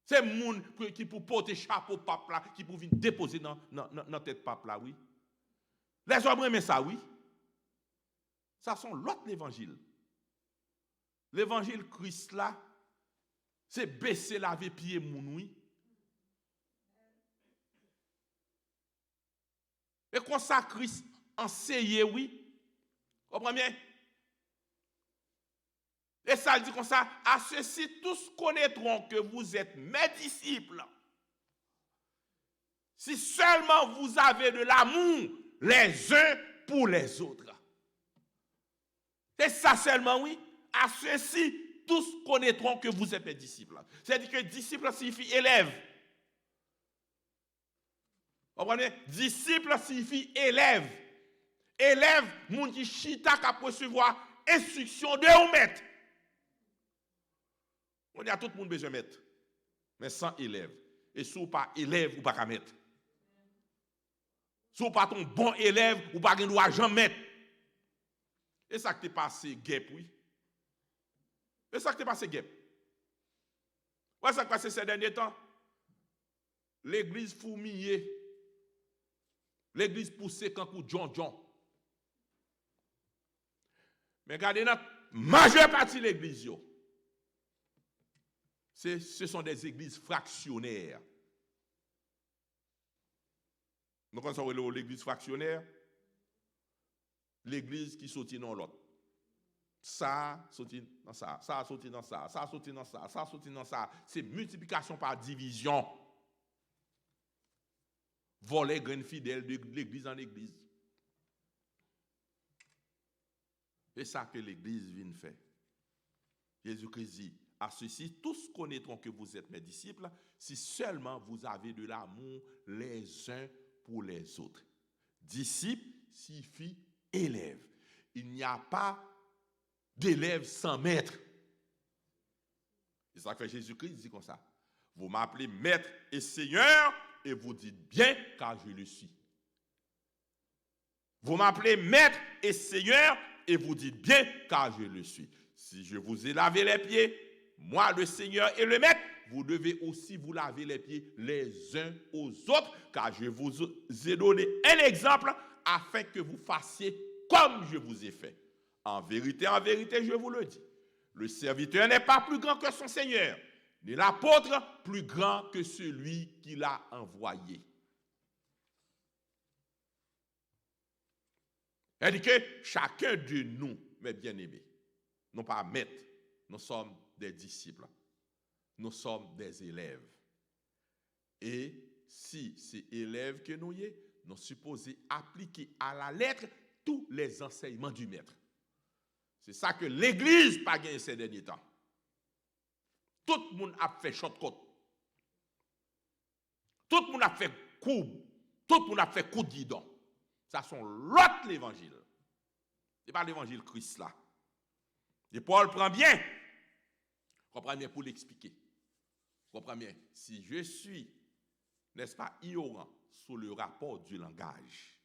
C'est moun qui pour porter chapeau pape là, qui pour venir déposer dans tête pape là, oui. Les hommes aiment ça, oui. Ça sont l'autre l'évangile. L'évangile Christ là, c'est baisser laver pied moun, oui. Et comme ça Christ enseigne, oui. Comprenez bien? Et ça dit comme ça, à ceux-ci tous connaîtront que vous êtes mes disciples. Si seulement vous avez de l'amour les uns pour les autres. C'est ça seulement, oui. À ceux-ci tous connaîtront que vous êtes mes disciples. C'est-à-dire que disciple signifie élève. Vous comprenez? Disciple signifie élève. Élève, moun qui chita ka recevoir instruction de ou maître. On a tout le monde besoin de mettre, mais sans élève. Et si vous pas élève, vous pas qu'à mettre. Si vous pas ton bon élève, vous pas qu'à droit jamais mettre. Et ça qui est passé guêpe, oui. Et ça qui est passé guêpe. Ouais, ça qui est passé ces derniers temps. L'église fourmillée. L'église poussée quand pour John. Mais regardez, la majeure partie de l'église, ce sont des églises fractionnaires. Nous connaissons l'église fractionnaire, l'église qui sortit dans l'autre. Ça sortit dans ça, ça sortit dans ça, ça sortit dans ça, ça sortit dans ça. C'est multiplication par division. Voler grain fidèle de l'église en église. C'est ça que l'église vient faire. Jésus-Christ dit, à ceci, tous connaîtront que vous êtes mes disciples, si seulement vous avez de l'amour les uns pour les autres. Disciple signifie élève. Il n'y a pas d'élève sans maître. C'est ça que Jésus-Christ dit comme ça. Vous m'appelez maître et seigneur et vous dites bien car je le suis. Vous m'appelez maître et seigneur et vous dites bien car je le suis. Si je vous ai lavé les pieds, moi le Seigneur et le maître, vous devez aussi vous laver les pieds les uns aux autres, car je vous ai donné un exemple afin que vous fassiez comme je vous ai fait. En vérité, je vous le dis, le serviteur n'est pas plus grand que son Seigneur, ni l'apôtre plus grand que celui qui l'a envoyé. Elle dit que chacun de nous, mes bien-aimés, non pas maîtres, nous sommes des disciples. Nous sommes des élèves. Et si c'est élèves que nous y est, nous sommes supposés appliquer à la lettre tous les enseignements du maître. C'est ça que l'Église n'a pas gagné ces derniers temps. Tout le monde a fait shortcut. Tout le monde a fait courbe. Tout le monde a fait coup de guidon. Ça sont l'autre l'évangile. Ce n'est pas l'évangile Christ là. Et Paul prend bien. Comprends bien pour l'expliquer. Comprends bien. Si je suis, n'est-ce pas, ignorant sur le rapport du langage.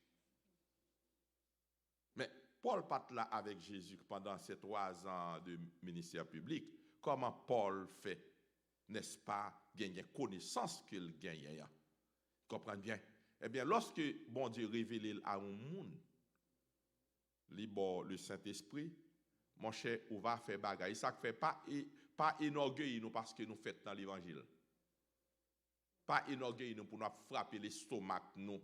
Mais Paul part là avec Jésus pendant ces 3 ans de ministère public. Comment Paul fait, n'est-ce pas, gagner connaissance qu'il gagne. Comprends bien. Eh bien, lorsque bon Dieu révèle à un monde, le Saint-Esprit, mon cher, on va faire bagaille. Ça ne fait pas énorgueillir nous parce que nous faisons dans l'évangile. Pas énorgueillir nous pour nous frapper l'estomac, nous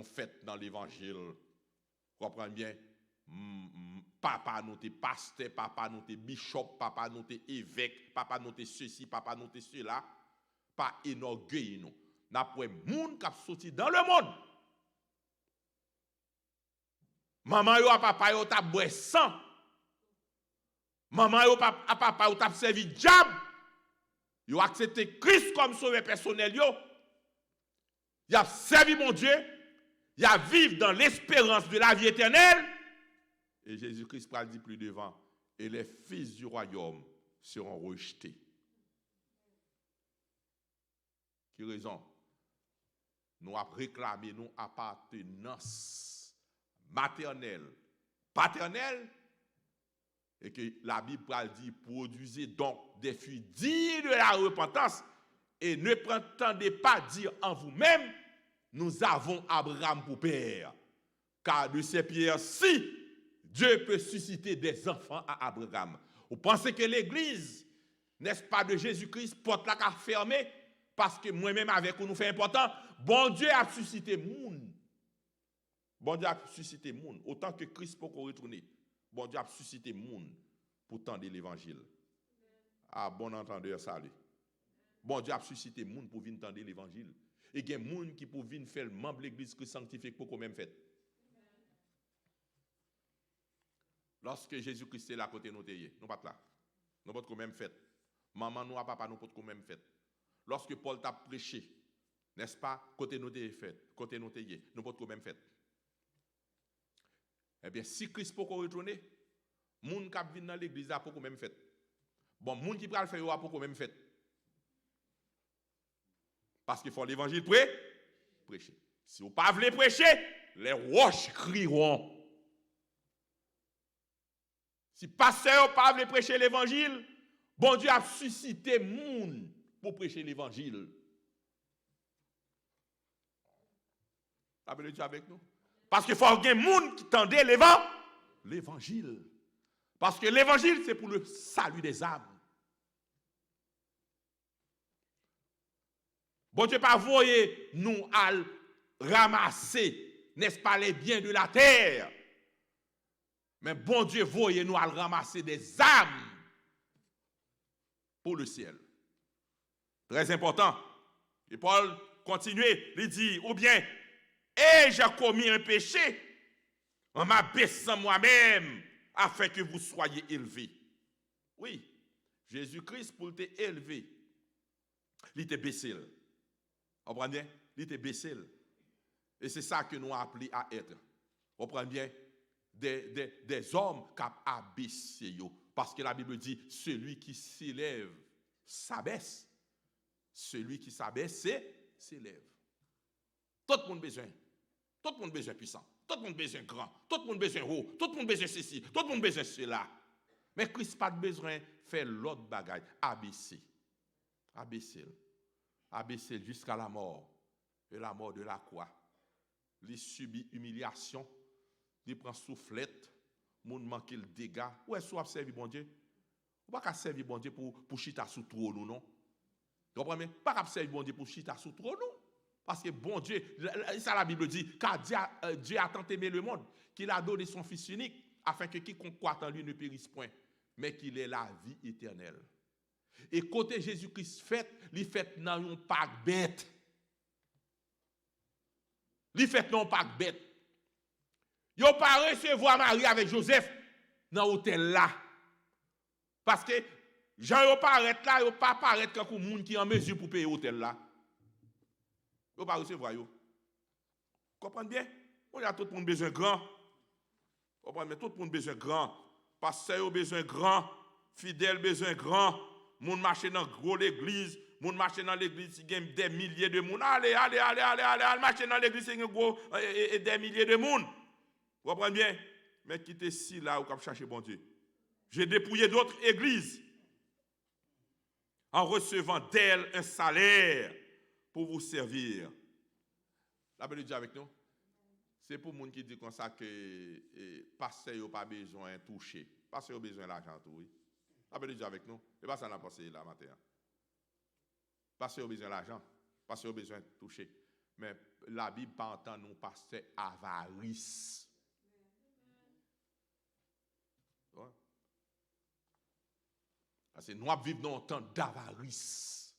faisons dans l'évangile. Comprenez bien? Papa nous t'es pasteur, papa nous t'es bishop, papa nous t'es évêque, papa nous t'es ceci, papa nous t'es cela. Pas énorgueillir nous. N'a pas monde qui a sorti dans le monde. Maman yo a papa yo t'a boire sang. Maman yo a papa yo t'a servi diable. Yo accepté Christ comme sauveur personnel yo. Il a servi mon Dieu. Il a vivre dans l'espérance de la vie éternelle. Et Jésus-Christ parle dit plus devant. Et les fils du royaume seront rejetés. Qui raison? Nous avons réclamé nos appartenance maternelle, paternelle, et que la Bible dit produisez donc des fruits dignes de la repentance et ne prétendez pas dire en vous-même nous avons Abraham pour père, car de ces pierres-ci Dieu peut susciter des enfants à Abraham. Vous pensez que l'église, n'est-ce pas, de Jésus-Christ, porte la carte fermée parce que moi-même avec vous nous fait important? Bon Dieu a suscité moun. Bon Dieu a suscité moun. Autant que Christ peut retourner. Bon Dieu a suscité moun pour tendre l'évangile. Ah, bon entendeur, salut. Bon Dieu a suscité moun pour venir tendre l'évangile. Et il y a des gens qui pour venir faire membre de l'église Christ sanctifique pour qu'on même fait. Lorsque Jésus-Christ est là côté nous nous pas là. Nous pas même fait. Maman nous papa nous pas même fait. Lorsque Paul t'a prêché, n'est-ce pas, côté nous fait, côté nous nous pas même fait. Eh bien, si Christ peut retourner, moun qui vient dans l'église a pas même fait. Bon, moun qui pral faire a pas même fait. Parce qu'il faut l'évangile prêcher. Si vous pas voulez prêcher, les roches crieront. Si pasteur pas veut prêcher l'évangile, bon Dieu a suscité moun pour prêcher l'évangile. Avez-vous Dieu avec nous? Parce qu'il faut qu'il y ait moun qui tendait l'évangile. Parce que l'évangile, c'est pour le salut des âmes. Bon Dieu pas voyer nous à ramasser, n'est-ce pas, les biens de la terre. Mais bon Dieu voyez nous à ramasser des âmes pour le ciel. Très important. Et Paul continue, il dit, ou bien, ai-je commis un péché en m'abaissant moi-même afin que vous soyez élevés? Oui, Jésus-Christ, pour te élever, il était baissé. Vous comprenez bien? Il était baissé. Et c'est ça que nous appelons à être. Vous comprenez bien? Des hommes qui abaissé. Parce que la Bible dit, celui qui s'élève s'abaisse. Celui qui s'abaisse s'élève. Tout le monde besoin. Tout le monde besoin puissant. Tout le monde besoin grand. Tout le monde besoin haut. Tout le monde besoin ceci. Tout le monde besoin cela. Mais Christ n'a pas besoin de faire l'autre bagaille. Abaisser. Abaisser. Abaisser jusqu'à la mort. Et la mort de la croix. Il subit humiliation. Il prend soufflette. Moun manque le dégât. Où est-ce qu'on a servi bon Dieu? On ne peut pas servir bon Dieu pour chita sous trône, non? Vous comprenez? Pas qu'à servir bon Dieu pour chita sous trône, non? Parce que bon Dieu, ça la Bible dit, car Dieu a tant aimé le monde, qu'il a donné son Fils unique, afin que quiconque croit en lui ne périsse point, mais qu'il ait la vie éternelle. Et côté Jésus-Christ fait, il fait dans un pack bête. Il fait dans un pack bête. Il n'a pas recevoir Marie avec Joseph dans l'hôtel là. Parce que Jean n'a pas arrêté là, il n'a pas apparaître comme un monde qui est en mesure pour payer l'hôtel là. Il n'a pas recevoir. Vous comprenez bien? On a tout le monde besoin grand. Vous comprenez bien? Tout le monde besoin grand. Pasteur besoin grand. Fidèle besoin grand. Moun marche dans gros l'église. Moun marche dans l'église, il y a des milliers de monde. Allez, marcher dans l'église, il y a des milliers de monde. Vous comprenez bien? Mais quittez ici là où vous cherchez bon Dieu. J'ai dépouillé d'autres églises en recevant d'elles un salaire pour vous servir. La Bible dit avec nous. C'est pour les gens qui disent comme ça que pasteur n'a pas besoin de toucher. Pasteur a besoin d'argent. Oui. La Bible dit avec nous. Et pas ça n'a pas passé là matin. Pasteur a besoin d'argent. Pasteur a besoin de toucher. Mais la Bible pas entend nous pasteur avarice. Ouais. Parce que nous vivons dans un temps d'avarice.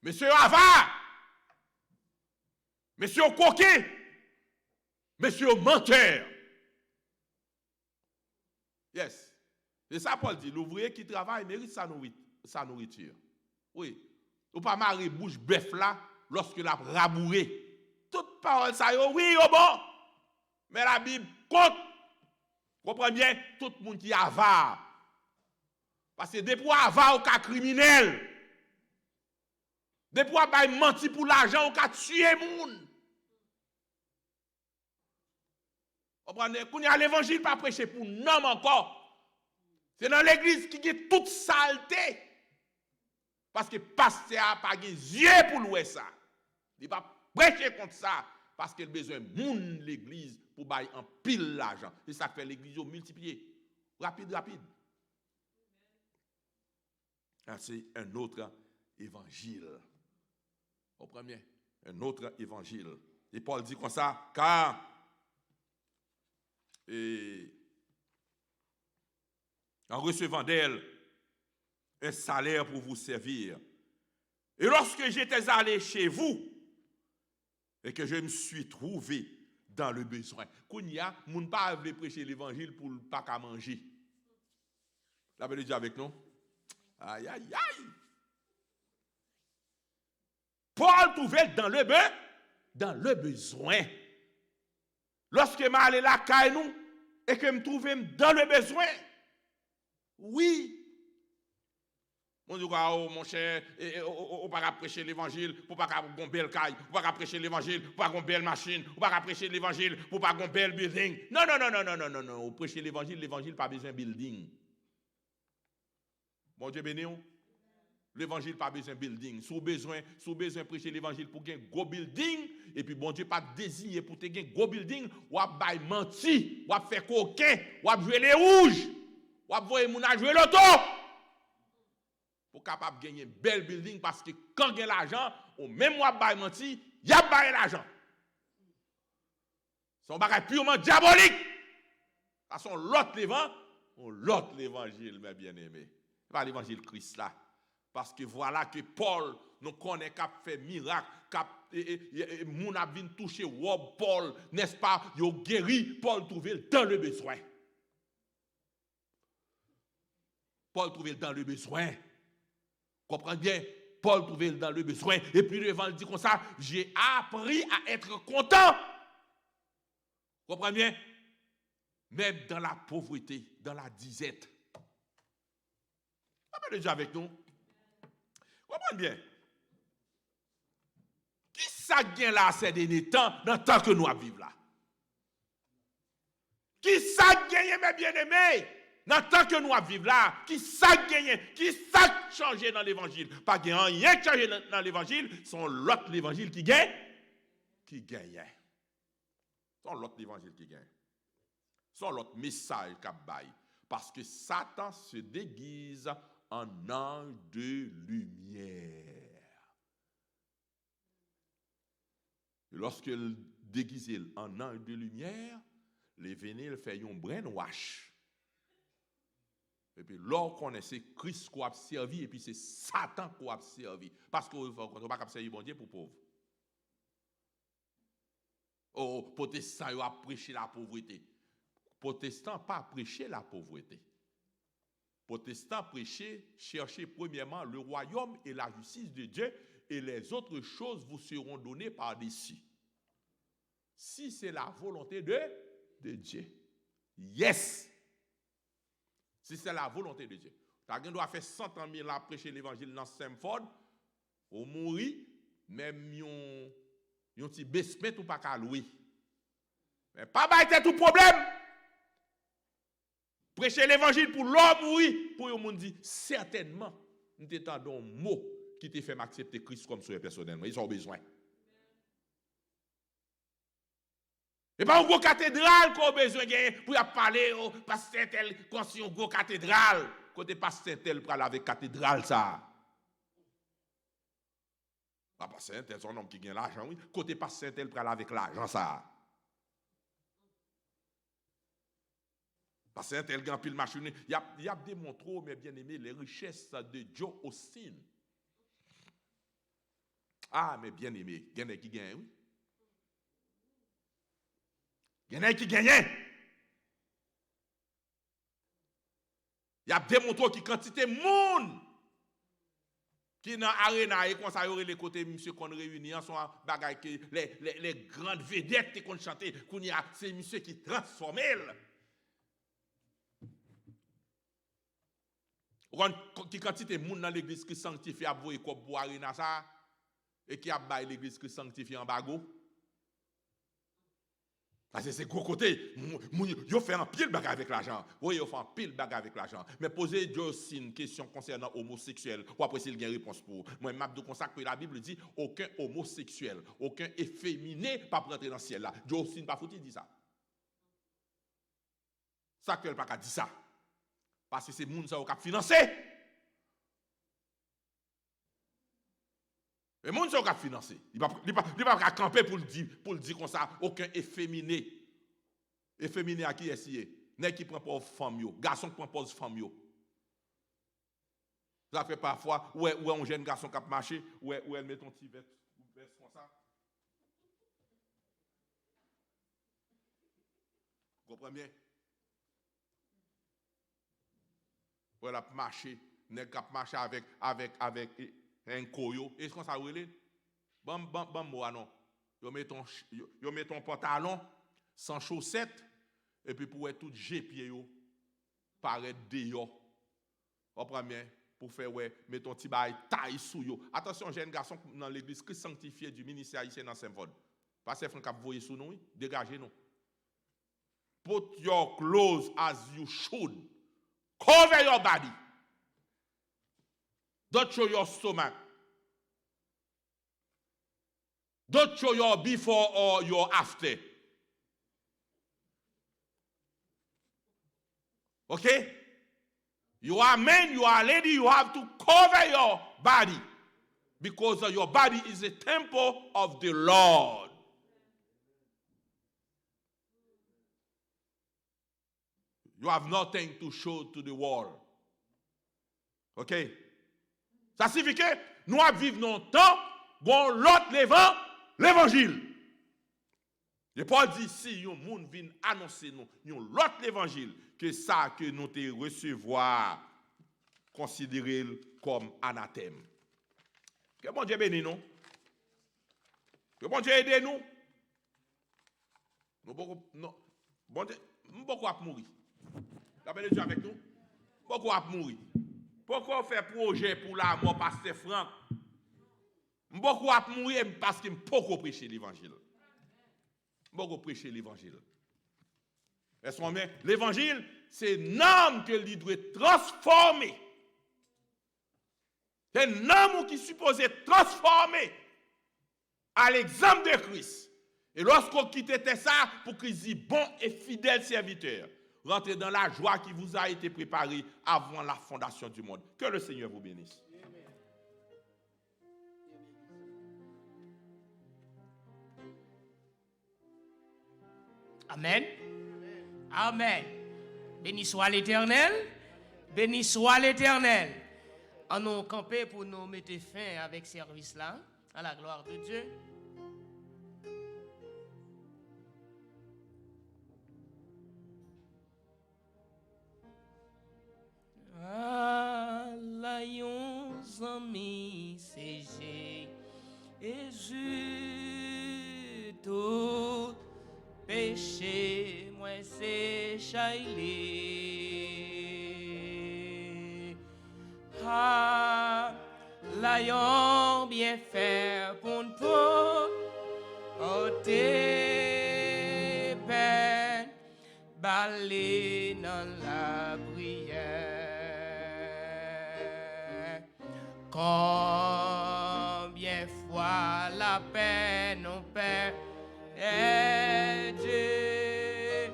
Monsieur avare, monsieur coquin, monsieur menteur. Yes. C'est ça Paul dit, l'ouvrier qui travaille mérite sa nourriture. Oui. Ou pas marrer bouche bœuf là lorsque l'a rabouré. Toute parole ça yo, oui, yo bon. Mais la Bible compte. Comprenez bien, tout le monde qui est avare. Parce que depuis avare, on est criminel. Depuis on menti pour l'argent, on a tué les gens. Comprenez? Quand il y a l'évangile, pas prêcher pour nous encore. C'est dans l'église qui est toute saleté. Parce que le pasteur n'a pas de yeux pour louer ça. Il ne va pas prêcher contre ça. Parce qu'il a besoin de l'église pour bailler en pile l'argent. Et ça fait l'église multiplier. Rapide. C'est un autre évangile. Au premier, un autre évangile. Et Paul dit comme ça, car en recevant d'elle un salaire pour vous servir. Et lorsque j'étais allé chez vous, et que je me suis trouvé dans le besoin. Kounia, moun pas veut prêcher l'évangile pour pas qu'à manger. La Bible dit avec nous. Aïe. Paul trouvait dans le besoin. Lorsque je allé la caille nous et que me trouvais dans le besoin. Oui. On dit, oh, mon cher, on ne peut pas prêcher l'évangile pour pas avoir une belle caille, on ne peut pas prêcher l'évangile pour pas avoir une belle machine, on ne peut pas prêcher l'évangile pour pas avoir un bel building. Non. On prêche l'évangile pas besoin de building. Bon Dieu béni, l'évangile pas besoin de building. Si vous besoin de prêcher l'évangile pour gagner un gros building, et puis bon Dieu pas désigné pour te gagner un gros building, ou à bailler menti, ou à faire coquin, ou à jouer les rouges, ou à voir moun à jouer l'auto. Pour capable de gagner un bel building parce que quand il y a l'argent, au même mois de menti, il y a pas l'argent. C'est un bagage purement diabolique. De toute façon, l'autre l'évangile, mes bien-aimés. Pas l'évangile Christ là. Parce que voilà que Paul nous connaît qui a fait miracle, qui moun a venu toucher Paul, n'est-ce pas? Il a guéri, Paul trouvé dans le besoin. Paul trouvait dans le besoin. Comprenez bien? Paul trouvait dans le besoin. Et puis devant, il dit comme ça, j'ai appris à être content. Comprenez bien? Même dans la pauvreté, dans la disette. Vous êtes déjà avec nous? Comprenez bien? Qui ça gagne là ces derniers temps, dans le temps que nous vivons là? Qui ça gagne, mes bien-aimés, dans le temps que nous vivons là? Qui ça gagne? Qui ça change dans l'évangile? Pas gagne rien qui change dans l'évangile, c'est l'autre l'évangile qui gagne. Qui gagne. C'est l'autre l'évangile qui gagne. C'est l'autre message qu'a bail. Parce que Satan se déguise en ange de lumière. Et lorsqu'il déguise en ange de lumière, les vénils fait un brainwash. Et puis, lorsqu'on connaît, c'est Christ qu'on a servi, et puis c'est Satan qu'on a servi. Parce qu'on ne peut pas servir bon Dieu pour pauvre. Oh, protestant, il a prêché la pauvreté. Protestant, pas prêcher la pauvreté. Protestant, prêcher, chercher premièrement le royaume et la justice de Dieu, et les autres choses vous seront données par-dessus. Si c'est la volonté de Dieu. Yes! Si c'est la volonté de Dieu. Quelqu'un doit faire 100 ans à prêcher l'évangile dans Stamford, au mourir, même yon petit besmet ou pas qu'à louer. Mais pas bailler tout problème. Prêcher l'évangile pour l'homme, oui, pour yon moun dit, certainement, nous t'étendons un mot qui te fait m'accepter Christ comme sauveur personnellement. Ils ont besoin. Et pas un gros cathédrale qu'on a besoin de pour parler au pasteur tel, quand c'est un gros cathédrale, côté pasteur tel pour aller avec cathédrale ça. Pas pasteur tel, son homme qui gagne l'argent, oui. Côté pasteur tel pour aller avec l'argent ça. Pasteur tel gagne pile machine. Il y a démontré, mes bien-aimés, les richesses de Joe Austin. Ah, mes bien-aimés, il y en a qui gagnent, oui. Il y en a qui gagnent. Il y a démontré qui quantité de monde qui dans l'arena et qu'on ça y les côtés monsieur qu'on réunit en son bagaille que les grandes vedettes qui qu'on chanter qu'on y a c'est monsieur qui transforme. Qui quantité de monde dans l'église qui sanctifie à boire comme pour arena ça et qui a bail l'église qui sanctifie en bago. Parce que c'est gros côté. Ils fait un pile bagarre avec l'argent. Oui, ils font un pile bagarre avec l'argent. Mais posez Dieu aussi une question concernant homosexuel. Ou après, s'il y a une réponse pour. Moi, je me consacre que la Bible dit aucun homosexuel, aucun efféminé pas pour entrer dans le ciel là. Dieu aussi pas foutu dit ça. Ça que pas dit ça. Parce que c'est moun ça qui a financé. Et moun ça qui a financé. Il pas camper pour le dire comme ça aucun efféminé. Efféminé à qui est nèg qui prend pas femme yo, garçon qui prend pas femme yo. Ça fait parfois ouais un jeune garçon qui a marché, ouais elle met ton petit veste comme ça. Vous comprenez bien? Ouais la marcher, nèg qui a marché avec un koyo. Est-ce qu'on ça relève? Bam moi non. Yo met ton pantalon sans chaussettes et puis pour être tout pied yo paraître dehors. Comprends bien pour faire ouais met ton petit bail taille sous yo. Attention jeune garçon dans l'église Christ sanctifié du ministère haïtien dans Saint-Vaud. Pasteur Franck a voyé sous nous, dégagez nous. Put your clothes as you should. Cover your body. Don't show your stomach. Don't show your before or your after. Okay? You are man, you are lady, you have to cover your body. Because your body is a temple of the Lord. You have nothing to show to the world. Okay? Ça signifie que nous vivons dans le temps où l'autre l'évangile. Et Paul dit si un monde vient annoncer nous l'autre l'évangile que ça que nous te recevoir considérer comme anathème. Que bon Dieu bénisse nous. Que bon Dieu aide nous. Nous non. Bon Dieu, beaucoup à mourir. La bénédiction avec nous. Beaucoup à mourir. Pourquoi faire projet pour la mort pasteur Franck? Beaucoup à mourir parce que beaucoup prêcher l'évangile. Beaucoup prêcher l'évangile. L'évangile, c'est un homme que lui doit transformer. C'est un homme qui est supposé transformer à l'exemple de Christ. Et lorsqu'on quitte ça, pour qu'il dise bon et fidèle serviteur, rentrez dans la joie qui vous a été préparée avant la fondation du monde. Que le Seigneur vous bénisse. Amen. Amen. Béni soit l'Éternel. Béni soit l'Éternel. En nous camper pour nous mettre fin avec ce service-là, à la gloire de Dieu. Layon ami CG et je tout péché moi c'est chailé. Layon bien faire pour nous ôter peine balé dans la prière. Combien fois la peine nous perd Dieu,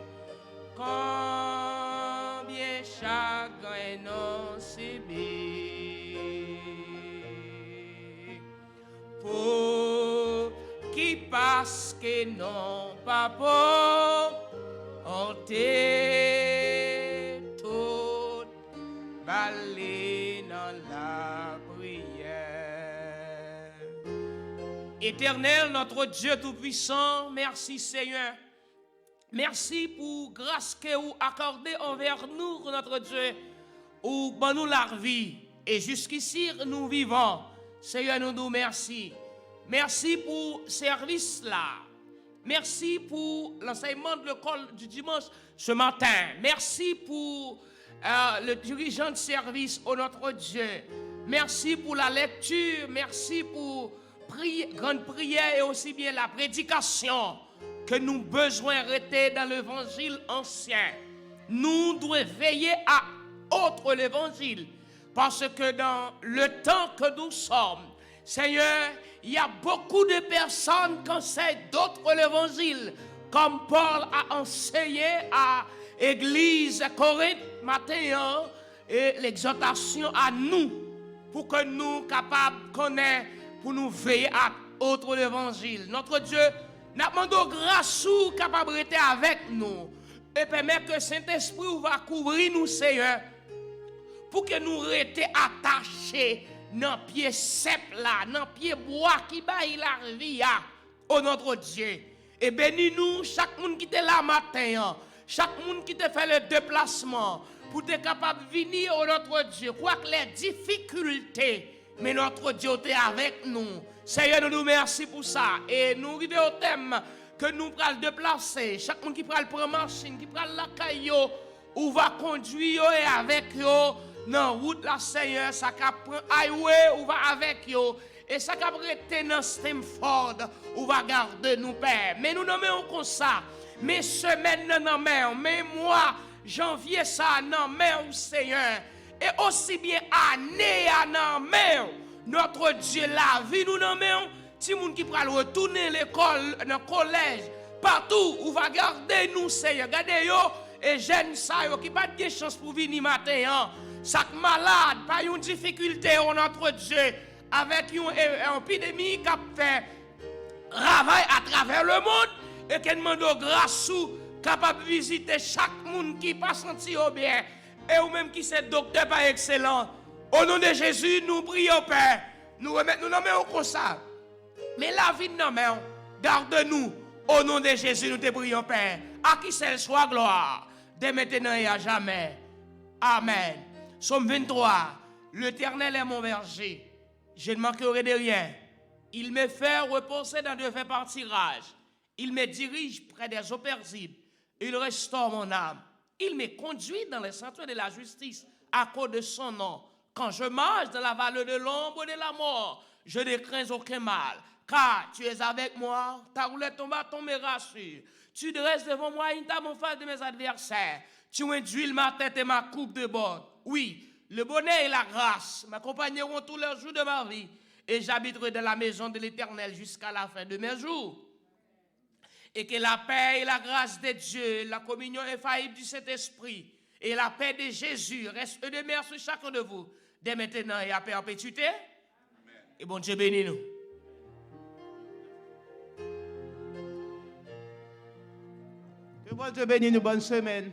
combien chagrin nous subit, pour qui parce que non pas pour ôter tout balé dans la prière. Éternel, notre Dieu Tout-Puissant, merci Seigneur. Merci pour grâce que vous accordez envers nous, notre Dieu, ou ben nous la vie. Et jusqu'ici, nous vivons. Seigneur, nous nous merci. Merci pour ce service-là. Merci pour l'enseignement de l'école du dimanche ce matin. Merci pour le dirigeant de service, oh notre Dieu. Merci pour la lecture. Merci pour grande prière et aussi bien la prédication que nous besoin rester dans l'évangile ancien. Nous devons veiller à autre l'évangile parce que dans le temps que nous sommes, Seigneur, il y a beaucoup de personnes qui enseignent d'autres l'évangile, comme Paul a enseigné à l'église Corinthe matin, et l'exhortation à nous, pour que nous capables de connaître, pour nous veiller à autre l'évangile. Notre Dieu, nous demandons grâce ou capable de rester avec nous, et permettre que Saint-Esprit va couvrir nous, Seigneur, pour que nous restions attachés dans pied sep là, dans pied bois qui baille la vie, oh notre Dieu. Et bénis-nous, chaque monde qui est là matin, chaque monde qui te fait le déplacement, pour être capable de venir, oh notre Dieu. Quoi que les difficultés, mais notre Dieu est avec nous. Seigneur, nous nous remercions pour ça. Et nous arrivons au thème que nous allons déplacer. Chaque monde qui prend la machine, qui prend la caillou, ou va conduire et avec eux. Non, route la Seigneur, ça prend highway, ou va avec eux. Et ça va rester dans Stamford, ou va garder nous père. Mais nous nommons comme ça. Mes semaines dans main, mes mois, janvier ça dans main au Seigneur. Et aussi bien année dans main. Notre Dieu la vie nous dans main. Si moun qui pral retourner l'école, dans le collège, partout, où va garder nous Seigneur. Gardez yo et jeunes ça yo qui pas de chance pour venir matin. Chaque malade, pas une difficulté, oh notre Dieu, avec une épidémie qui a fait travail à travers le monde et qui demande grâce ou capable de visiter chaque monde qui pas senti au bien et ou même qui c'est docteur par excellent. Au nom de Jésus, nous prions Père, nous remettons nous nommons comme ça. Mais la vie de nos mains, garde-nous. Au nom de Jésus, nous te prions Père. À qui seul soit gloire, dès maintenant et à jamais. Amen. Somme 23, L'Éternel est mon berger. Je ne manquerai de rien. Il me fait reposer dans de verts pâturages. Il me dirige près des eaux paisibles. Il restaure mon âme. Il me conduit dans les sentiers de la justice à cause de son nom. Quand je marche dans la vallée de l'ombre de la mort, je ne crains aucun mal. Car tu es avec moi, ta roulette, ton bâton me rassure. Tu dresses devant moi une table en face de mes adversaires. Tu induis ma tête et ma coupe de bord. Oui, le bonheur et la grâce m'accompagneront tous les jours de ma vie. Et j'habiterai dans la maison de l'Éternel jusqu'à la fin de mes jours. Et que la paix et la grâce de Dieu, la communion infaillible du Saint-Esprit et la paix de Jésus restent de mer sur chacun de vous, dès maintenant et à perpétuité. Amen. Et bon Dieu bénisse nous. Que bon Dieu bénisse nous, bonne semaine.